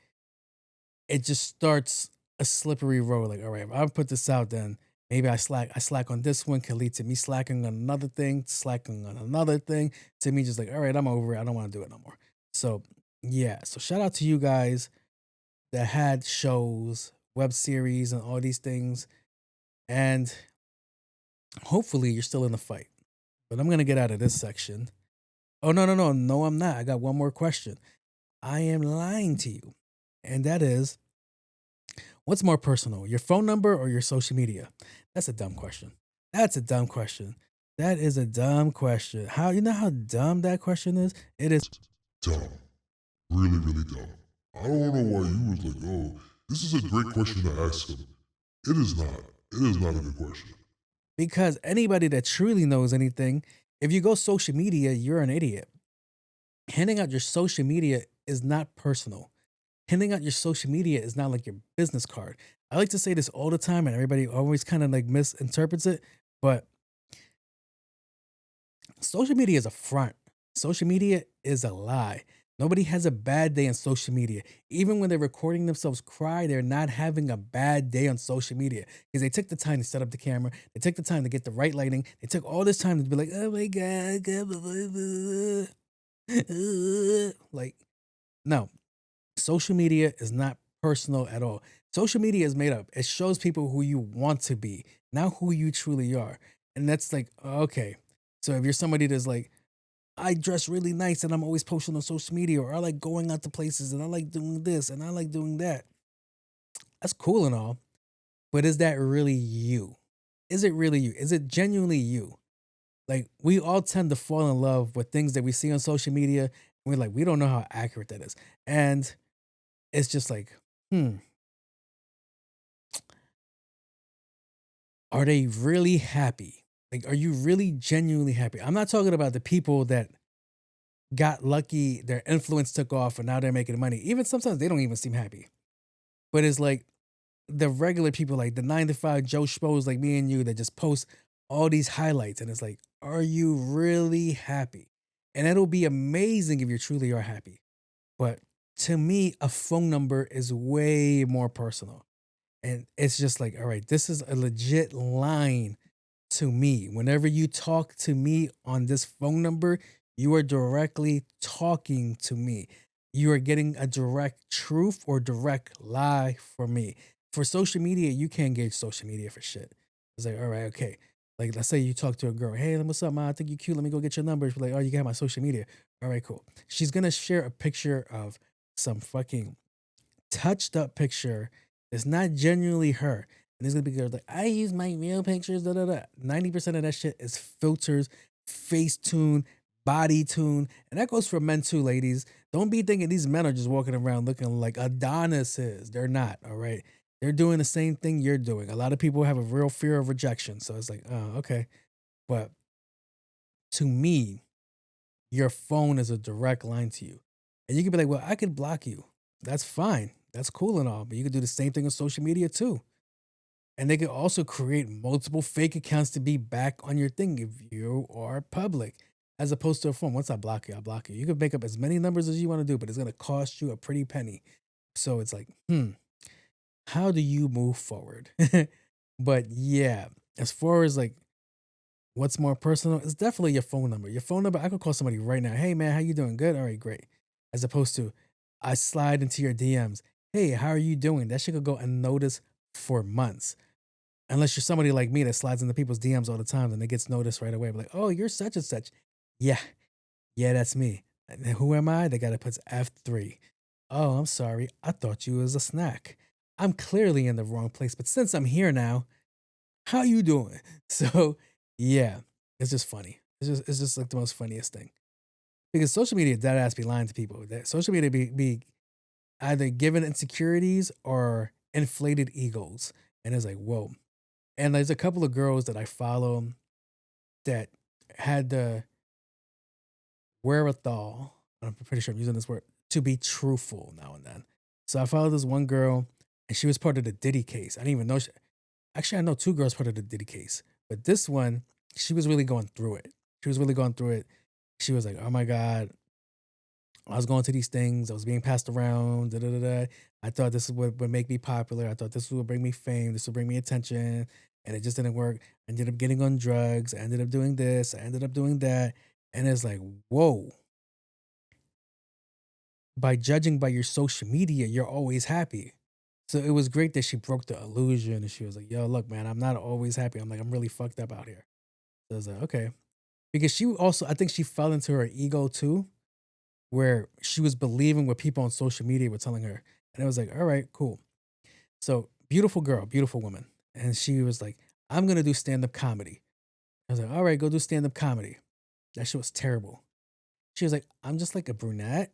it just starts a slippery road. Like, all right, if I put this out, then maybe I slack on this one, can lead to me slacking on another thing, slacking on another thing, to me just like, all right, I'm over it. I don't want to do it no more. So yeah. So shout out to you guys that had shows, web series, and all these things. And hopefully you're still in the fight. But I'm gonna get out of this section. Oh, no, I'm not. I got one more question. I am lying to you. And that is, what's more personal, your phone number or your social media? That's a dumb question. That's a dumb question. That is a dumb question. You know how dumb that question is? It is Dumb. Really, really dumb. I don't know why you was like, oh, this is a great question to ask him. It is not. It is not a good question. because anybody that truly knows anything, if you go social media, you're an idiot. Handing out your social media is not personal. Handing out your social media is not like your business card. I like to say this all the time, and everybody always kind of like misinterprets it, but social media is a front. Social media is a lie. Nobody has a bad day on social media. Even when they're recording themselves cry, they're not having a bad day on social media because they took the time to set up the camera. They took the time to get the right lighting. They took all this time to be like, oh my God, I can't believe it." Like, no, social media is not personal at all. Social media is made up. It shows people who you want to be, not who you truly are. And that's like, okay. So if you're somebody that's like, I dress really nice and I'm always posting on social media, or I like going out to places and I like doing this and I like doing that. That's cool and all, but is that really you? Is it really you? Is it genuinely you? Like, we all tend to fall in love with things that we see on social media. And we're like, we don't know how accurate that is. And it's just like, are they really happy? Like, are you really genuinely happy? I'm not talking about the people that got lucky, their influence took off, and now they're making money. Even sometimes they don't even seem happy. But it's like the regular people, like the 9 to 5 Joe Schmoes like me and you, that just post all these highlights. And it's like, are you really happy? And it'll be amazing if you truly are happy. But to me, a phone number is way more personal. And it's just like, all right, this is a legit line to me. Whenever you talk to me on this phone number, you are directly talking to me. You are getting a direct truth or direct lie from me. For social media, you can't gauge social media for shit. It's like, all right, okay. Like, let's say you talk to a girl, hey, what's up, man? I think you're cute. Let me go get your number. She's like, oh, you got my social media. All right, cool. She's going to share a picture of some fucking touched up picture that's not genuinely her. And there's gonna be girls like, I use my real pictures, 90% of that shit is filters, face tune, body tune. And that goes for men too, ladies. Don't be thinking these men are just walking around looking like Adonises. They're not, all right? They're doing the same thing you're doing. A lot of people have a real fear of rejection. So it's like, oh, okay. But to me, your phone is a direct line to you. And you can be like, well, I could block you. That's fine. That's cool and all. But you could do the same thing on social media too. And they could also create multiple fake accounts to be back on your thing if you are public, as opposed to a phone. Once I block you, I block you. You can make up as many numbers as you want to do, but it's going to cost you a pretty penny. So it's like, how do you move forward? But yeah, as far as like what's more personal, it's definitely your phone number. Your phone number, I could call somebody right now. Hey man, how you doing? Good? All right, great. As opposed to I slide into your DMs. Hey, how are you doing? That shit could go unnoticed for months. Unless you're somebody like me that slides into people's DMs all the time, then it gets noticed right away. Like, oh, you're such and such. Yeah, that's me. And who am I? They got to put F3. Oh, I'm sorry. I thought you was a snack. I'm clearly in the wrong place, but since I'm here now, how you doing? So, yeah, it's just funny. It's just like the most funniest thing. Because social media dead ass be lying to people. That social media be either given insecurities or inflated egos. And it's like, whoa. And there's a couple of girls that I follow that had the wherewithal, I'm pretty sure I'm using this word, to be truthful now and then. So I followed this one girl and she was part of the Diddy case. I didn't even know. Actually, I know two girls part of the Diddy case. But this one, she was really going through it. She was really going through it. She was like, oh my God, I was going to these things. I was being passed around. Da, da, da, da. I thought this would make me popular. I thought this would bring me fame. This would bring me attention. And it just didn't work. I ended up getting on drugs. I ended up doing this. I ended up doing that. And it's like, whoa. By judging by your social media, you're always happy. So it was great that she broke the illusion. And she was like, yo, look, man, I'm not always happy. I'm like, I'm really fucked up out here. So I was like, okay. Because she also, I think she fell into her ego too, where she was believing what people on social media were telling her. And it was like, all right, cool. So beautiful girl, beautiful woman. And she was like, I'm going to do stand-up comedy. I was like, all right, go do stand-up comedy. That shit was terrible. She was like, I'm just like a brunette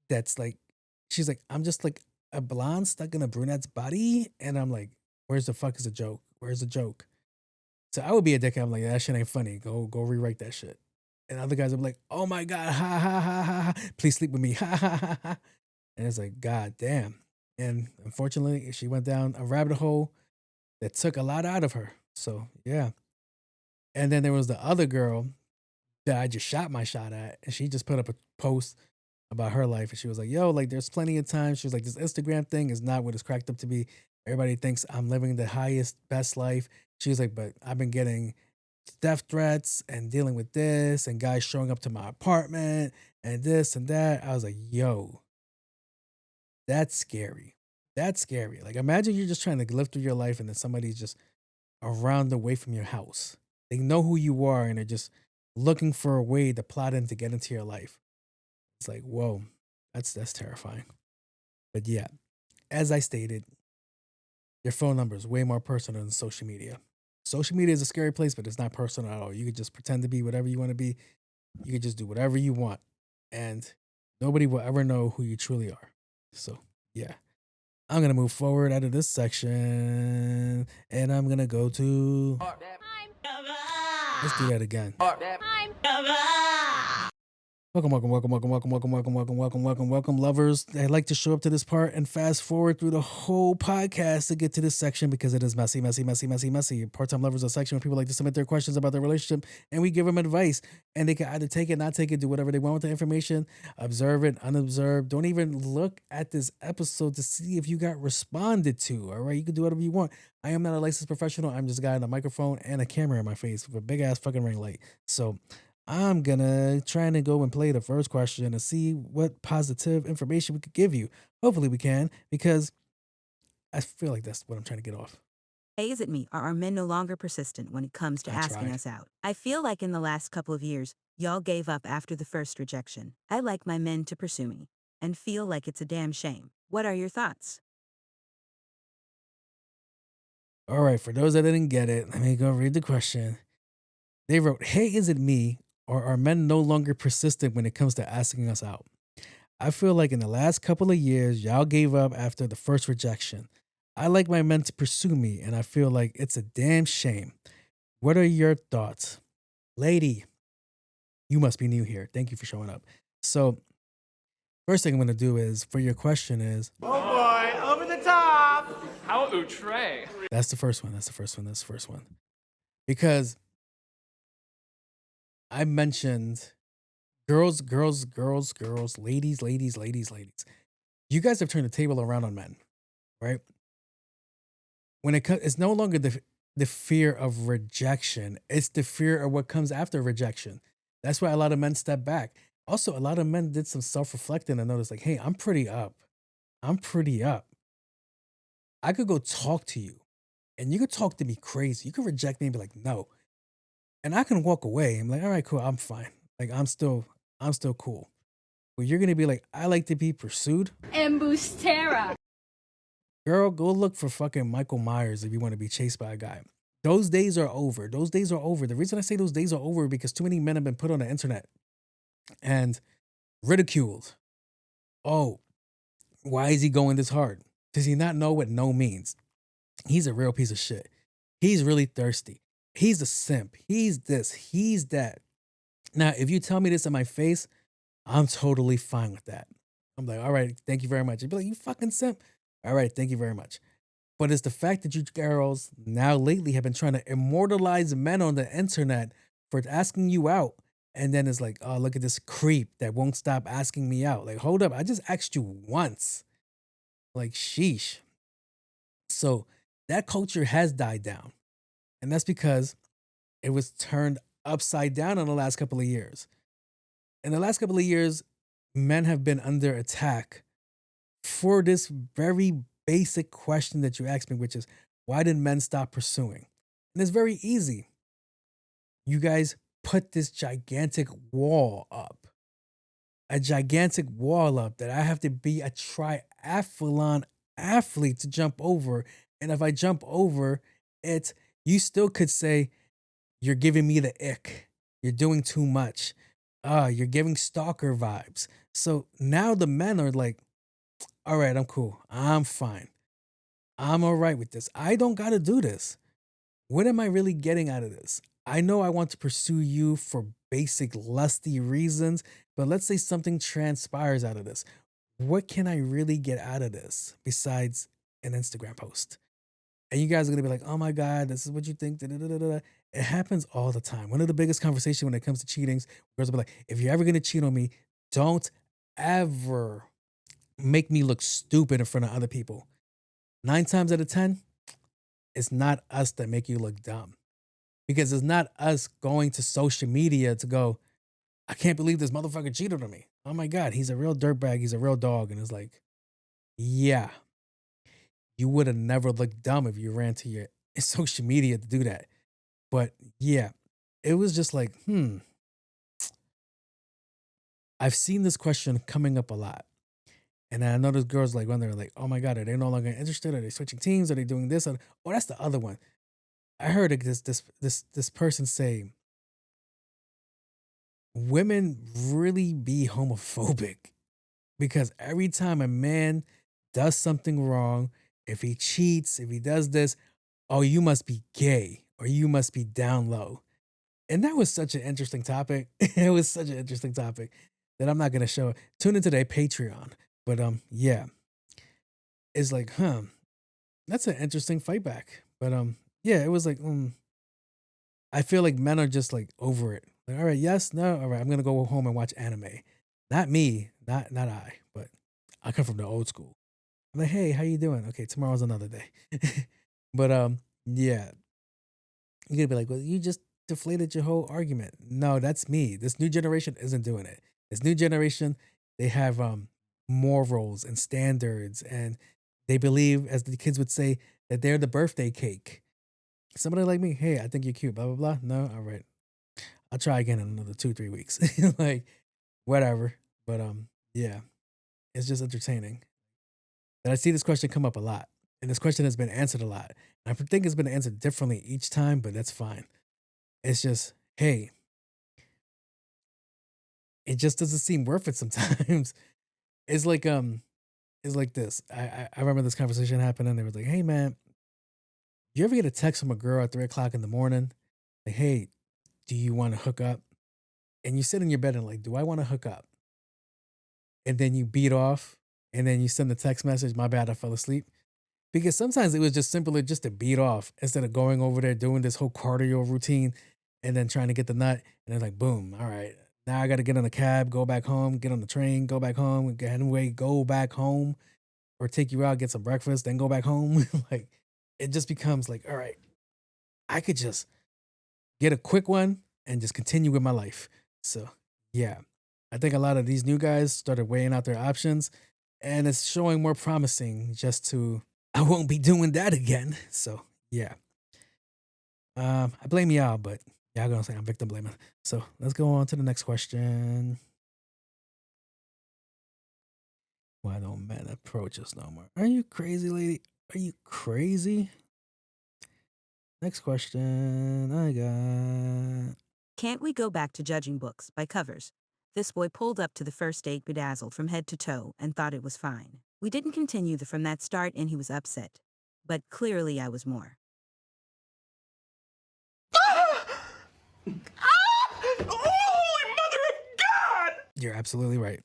that's like, she's like, I'm just like a blonde stuck in a brunette's body. And I'm like, where's the fuck is the joke? Where's the joke? So I would be a dickhead. I'm like, that shit ain't funny. Go rewrite that shit. And other guys would be like, oh my God, ha, ha, ha, ha, ha. Please sleep with me, ha, ha, ha, ha. And it's like, God damn. And unfortunately, she went down a rabbit hole that took a lot out of her. So, yeah. And then there was the other girl that I just shot my shot at. And she just put up a post about her life. And she was like, yo, like, there's plenty of time. She was like, this Instagram thing is not what it's cracked up to be. Everybody thinks I'm living the highest, best life. She was like, but I've been getting death threats and dealing with this and guys showing up to my apartment and this and that. I was like, yo, that's scary. That's scary. Like, imagine you're just trying to live through your life and then somebody's just around the way from your house. They know who you are and they're just looking for a way to plot in to get into your life. It's like, whoa, that's terrifying. But yeah, as I stated, your phone number is way more personal than social media. Social media is a scary place, but it's not personal at all. You could just pretend to be whatever you want to be. You could just do whatever you want. And nobody will ever know who you truly are. So, yeah. I'm going to move forward out of this section. And I'm going to go to... Let's do that again. Welcome, lovers. I like to show up to this part and fast forward through the whole podcast to get to this section because it is messy. Part-time lovers are a section where people like to submit their questions about their relationship and we give them advice. And they can either take it, not take it, do whatever they want with the information, observe it, unobserved. Don't even look at this episode to see if you got responded to, all right? You can do whatever you want. I am not a licensed professional. I'm just a guy in a microphone and a camera in my face with a big-ass fucking ring light. So... I'm gonna try to go and play the first question and see what positive information we could give you. Hopefully we can, because I feel like that's what I'm trying to get off. Hey, is it me? Are men no longer persistent when it comes to asking us out? I feel like in the last couple of years, y'all gave up after the first rejection. I like my men to pursue me and feel like it's a damn shame. What are your thoughts? All right, for those that didn't get it, let me go read the question. They wrote, hey, is it me? Or are men no longer persistent when it comes to asking us out? I feel like in the last couple of years, y'all gave up after the first rejection. I like my men to pursue me, and I feel like it's a damn shame. What are your thoughts? Lady, you must be new here. Thank you for showing up. So, first thing I'm going to do is, for your question is... Oh boy, over the top! How outre. That's the first one. Because... I mentioned girls, ladies. You guys have turned the table around on men, right? When it's no longer the fear of rejection. It's the fear of what comes after rejection. That's why a lot of men step back. Also, a lot of men did some self-reflecting and noticed like, hey, I'm pretty up. I could go talk to you and you could talk to me crazy. You could reject me and be like, no. And I can walk away. I'm like, all right, cool. I'm fine. Like, I'm still cool. But you're going to be like, I like to be pursued. Embustera. Girl, go look for fucking Michael Myers if you want to be chased by a guy. Those days are over. Those days are over. The reason I say those days are over because too many men have been put on the internet and ridiculed. Oh, why is he going this hard? Does he not know what no means? He's a real piece of shit. He's really thirsty. He's a simp. He's this. He's that. Now, if you tell me this in my face, I'm totally fine with that. I'm like, all right, thank you very much. You'd be like, you fucking simp. All right, thank you very much. But it's the fact that you girls now lately have been trying to immortalize men on the internet for asking you out. And then it's like, oh, look at this creep that won't stop asking me out. Like, hold up, I just asked you once. Like, sheesh. So that culture has died down. And that's because it was turned upside down in the last couple of years. In the last couple of years, men have been under attack for this very basic question that you asked me, which is, why did men stop pursuing? And it's very easy. You guys put this gigantic wall up. A gigantic wall up that I have to be a triathlon athlete to jump over. And if I jump over it, you still could say, you're giving me the ick. You're doing too much. You're giving stalker vibes. So now the men are like, all right, I'm cool. I'm fine. I'm all right with this. I don't got to do this. What am I really getting out of this? I know I want to pursue you for basic lusty reasons, but let's say something transpires out of this. What can I really get out of this besides an Instagram post? And you guys are going to be like, oh my God, this is what you think. Da-da-da-da-da. It happens all the time. One of the biggest conversations when it comes to cheatings, girls will be like, if you're ever going to cheat on me, don't ever make me look stupid in front of other people. 9 times out of 10, it's not us that make you look dumb. Because it's not us going to social media to go, I can't believe this motherfucker cheated on me. Oh my God, he's a real dirtbag. He's a real dog. And it's like, yeah, you would have never looked dumb if you ran to your social media to do that. But yeah, it was just like, I've seen this question coming up a lot. And I know those girls like when they're like, oh my God, are they no longer interested? Are they switching teams? Are they doing this? Oh, that's the other one. I heard this person say, women really be homophobic because every time a man does something wrong, if he cheats, if he does this, oh, you must be gay or you must be down low. And that was such an interesting topic. It was such an interesting topic that I'm not going to show. Tune into their Patreon. But yeah, it's like, that's an interesting fight back. But yeah, it was like, I feel like men are just like over it. Like, all right, yes, no, all right, I'm gonna go home and watch anime. Not me, not I, but I come from the old school. I'm like, hey, how you doing? Okay, tomorrow's another day. But yeah, you're gonna be like, well, you just deflated your whole argument. No, that's me. This new generation isn't doing it. This new generation, they have morals and standards, and they believe, as the kids would say, that they're the birthday cake. Somebody like me, hey, I think you're cute, blah, blah, blah. No, all right. I'll try again in another 2-3 weeks. Like, whatever. But yeah, it's just entertaining. And I see this question come up a lot. And this question has been answered a lot. And I think it's been answered differently each time, but that's fine. It's just, hey, it just doesn't seem worth it sometimes. It's like this. I remember this conversation happening. They were like, hey man, you ever get a text from a girl at 3:00 in the morning? Like, hey, do you want to hook up? And you sit in your bed and like, do I want to hook up? And then you beat off and then you send the text message, my bad, I fell asleep. Because sometimes it was just simpler just to beat off instead of going over there doing this whole cardio routine and then trying to get the nut. And then like, boom, all right. Now I got to get on a cab, go back home, get on the train, go back home, get anyway, go back home, or take you out, get some breakfast, then go back home. Like, it just becomes like, all right, I could just get a quick one and just continue with my life. So yeah, I think a lot of these new guys started weighing out their options and it's showing more promising just to, I won't be doing that again. So yeah, I blame y'all, but y'all gonna say I'm victim blaming. So let's go on to the next question. Why don't men approach us no more? Are you crazy, lady? Are you crazy? Next question I got. Can't we go back to judging books by covers? This boy pulled up to the first date bedazzled from head to toe and thought it was fine. We didn't continue from that start and he was upset. But clearly I was more. Holy mother of God! You're absolutely right.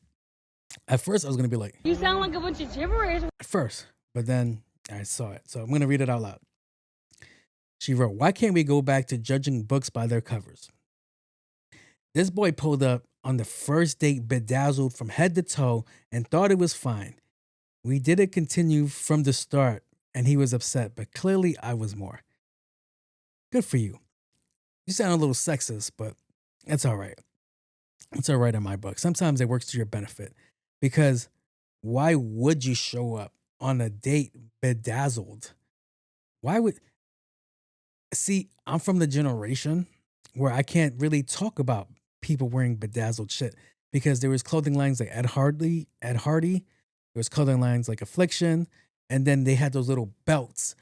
At first, I was going to be like, You sound like a bunch of gibberish. at first, but then I saw it. So I'm going to read it out loud. She wrote, why can't we go back to judging books by their covers? This boy pulled up on the first date bedazzled from head to toe and thought it was fine. We didn't continue from the start and he was upset, but clearly I was more. Good for you. You sound a little sexist, but it's all right. It's all right in my book. Sometimes it works to your benefit because why would you show up on a date bedazzled? Why would... See, I'm from the generation where I can't really talk about people wearing bedazzled shit because there was clothing lines like Ed Hardy, there was clothing lines like Affliction, and then they had those little belts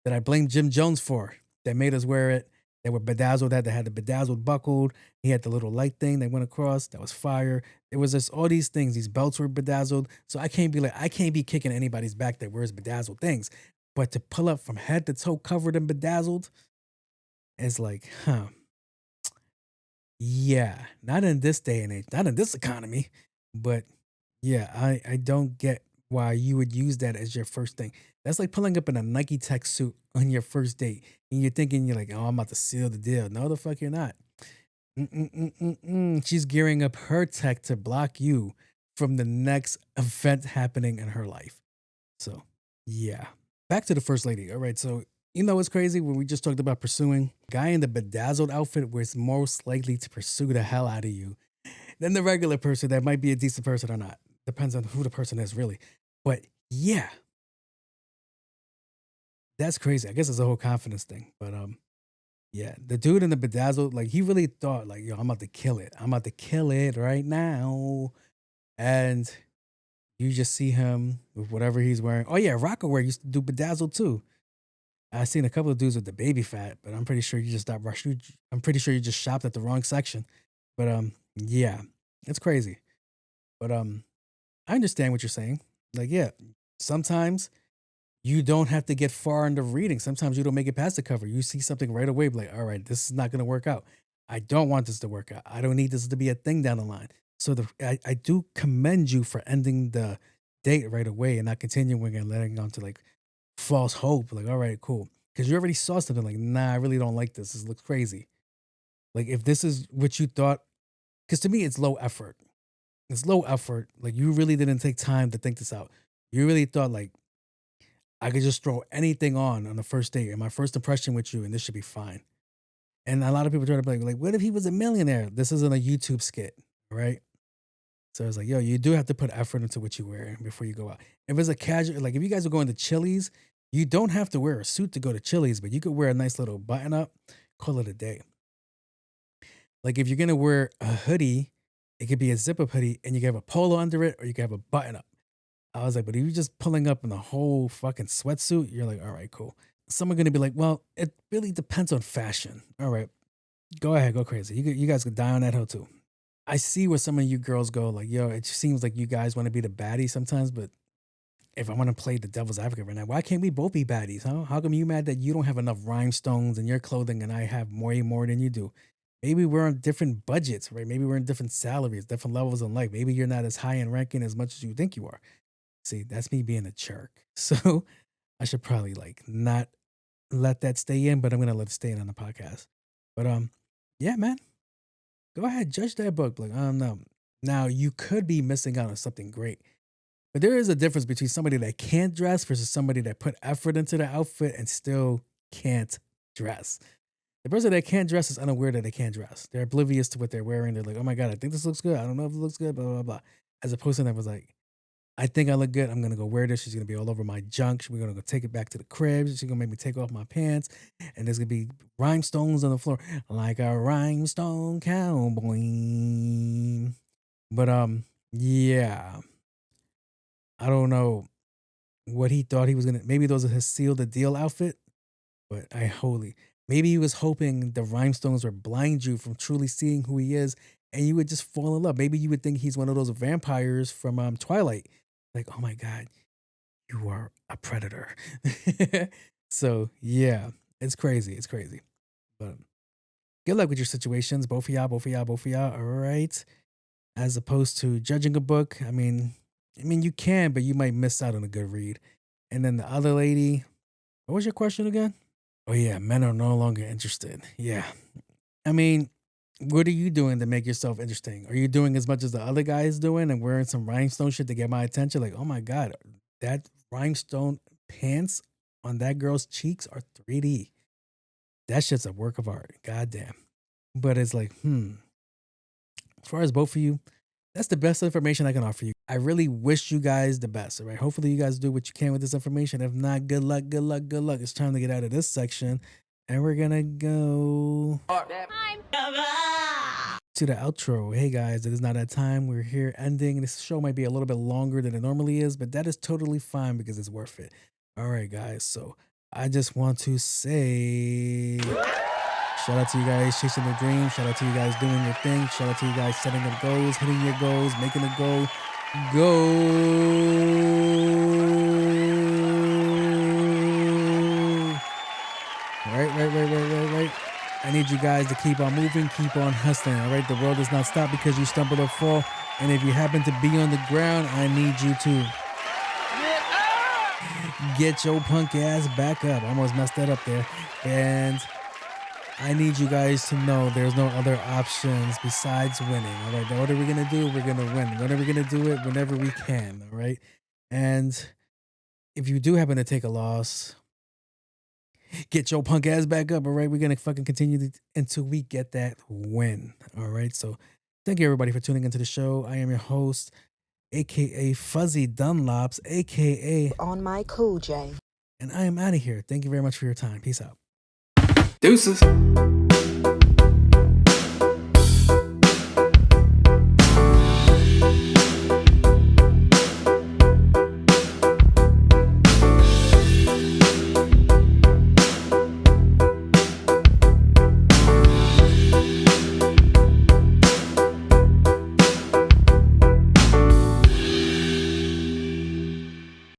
that I blame Jim Jones for that made us wear it. They were bedazzled, that had the bedazzled buckled. He had the little light thing that went across. That was fire. It was just all these things. These belts were bedazzled. So I can't be kicking anybody's back that wears bedazzled things. But to pull up from head to toe covered in bedazzled, it's like, yeah, not in this day and age, not in this economy. But yeah, I don't get why you would use that as your first thing. That's like pulling up in a Nike Tech suit on your first date. And you're thinking, you're like, oh, I'm about to seal the deal. No, the fuck you're not. She's gearing up her tech to block you from the next event happening in her life. So, yeah. Back to the first lady. All right, so you know what's crazy? When we just talked about pursuing, guy in the bedazzled outfit was most likely to pursue the hell out of you than the regular person that might be a decent person or not. Depends on who the person is, really. But yeah, that's crazy. I guess it's a whole confidence thing. But yeah, the dude in the bedazzled, like he really thought, like, yo, I'm about to kill it. I'm about to kill it right now. And you just see him with whatever he's wearing. Oh yeah, Rockaware used to do bedazzled too. I've seen a couple of dudes with the baby fat, but I'm pretty sure you just stopped rushing. I'm pretty sure you just shopped at the wrong section. But yeah, it's crazy. But I understand what you're saying. Like, yeah, sometimes you don't have to get far into reading. Sometimes you don't make it past the cover. You see something right away, like, all right, this is not going to work out. I don't want this to work out. I don't need this to be a thing down the line. So I do commend you for ending the date right away and not continuing and letting on to like false hope. Like, all right, cool. Because you already saw something like, nah, I really don't like this. This looks crazy. Like, if this is what you thought, because to me, it's low effort. It's low effort. Like, you really didn't take time to think this out. You really thought, like, I could just throw anything on the first date and my first impression with you, and this should be fine. And a lot of people try to be like, what if he was a millionaire? This isn't a YouTube skit, right? So it's like, yo, you do have to put effort into what you wear before you go out. If it's a casual, like if you guys are going to Chili's, you don't have to wear a suit to go to Chili's, but you could wear a nice little button up, call it a day. Like if you're going to wear a hoodie, it could be a zip up hoodie and you can have a polo under it or you can have a button up. I was like, but if you're just pulling up in the whole fucking sweatsuit, you're like, all right, cool. Some are going to be like, well, it really depends on fashion. All right, go ahead, go crazy. You guys could die on that hill too. I see where some of you girls go like, yo, it seems like you guys want to be the baddie sometimes, but if I want to play the devil's advocate right now, why can't we both be baddies, huh? How come you mad that you don't have enough rhinestones in your clothing and I have way more than you do? Maybe we're on different budgets, right? Maybe we're in different salaries, different levels in life. Maybe you're not as high in ranking as much as you think you are. See, that's me being a jerk. So I should probably like not let that stay in, but I'm gonna let it stay in on the podcast. But yeah, man. Go ahead, judge that book. Like, no. Now you could be missing out on something great. But there is a difference between somebody that can't dress versus somebody that put effort into the outfit and still can't dress. The person that can't dress is unaware that they can't dress. They're oblivious to what they're wearing. They're like, oh my God, I think this looks good. I don't know if it looks good, blah, blah, blah. As a person that was like, I think I look good. I'm going to go wear this. She's going to be all over my junk. We're going to go take it back to the crib. She's going to make me take off my pants. And there's going to be rhinestones on the floor like a rhinestone cowboy. But, yeah. I don't know what he thought he was going to. Maybe those are his seal the deal outfit. But Maybe he was hoping the rhinestones would blind you from truly seeing who he is, and you would just fall in love. Maybe you would think he's one of those vampires from Twilight. Like, oh my God, you are a predator. So yeah, it's crazy. It's crazy. But good luck with your situations, both of y'all. All right. As opposed to judging a book, I mean, you can, but you might miss out on a good read. And then the other lady, what was your question again? Oh yeah, men are no longer interested. Yeah. I mean, what are you doing to make yourself interesting? Are you doing as much as the other guy is doing and wearing some rhinestone shit to get my attention? Like, oh my God, that rhinestone pants on that girl's cheeks are 3D. That shit's a work of art. Goddamn. But it's like, as far as both of you, that's the best information I can offer you. I really wish you guys the best. All right. Hopefully you guys do what you can with this information. If not, good luck. It's time to get out of this section. And we're gonna go to the outro. Hey guys, it is not that time. We're here ending. This show might be a little bit longer than it normally is, but that is totally fine because it's worth it. All right, guys. So I just want to say shout out to you guys chasing the dream. Shout out to you guys doing your thing. Shout out to you guys setting up goals, hitting your goals, making it go. Right. I need you guys to keep on moving, keep on hustling. All right. The world does not stop because you stumble or fall. And if you happen to be on the ground, I need you to get your punk ass back up. I almost messed that up there. And I need you guys to know there's no other options besides winning. All right. What are we going to do? We're going to win. When are we going to do it? Whenever we can. All right. And if you do happen to take a loss, get your punk ass back up. All right. We're going to fucking continue until we get that win. All right. So thank you everybody for tuning into the show. I am your host, AKA Fuzzy Dunlops, AKA On My Cool J. And I am out of here. Thank you very much for your time. Peace out. Deuces.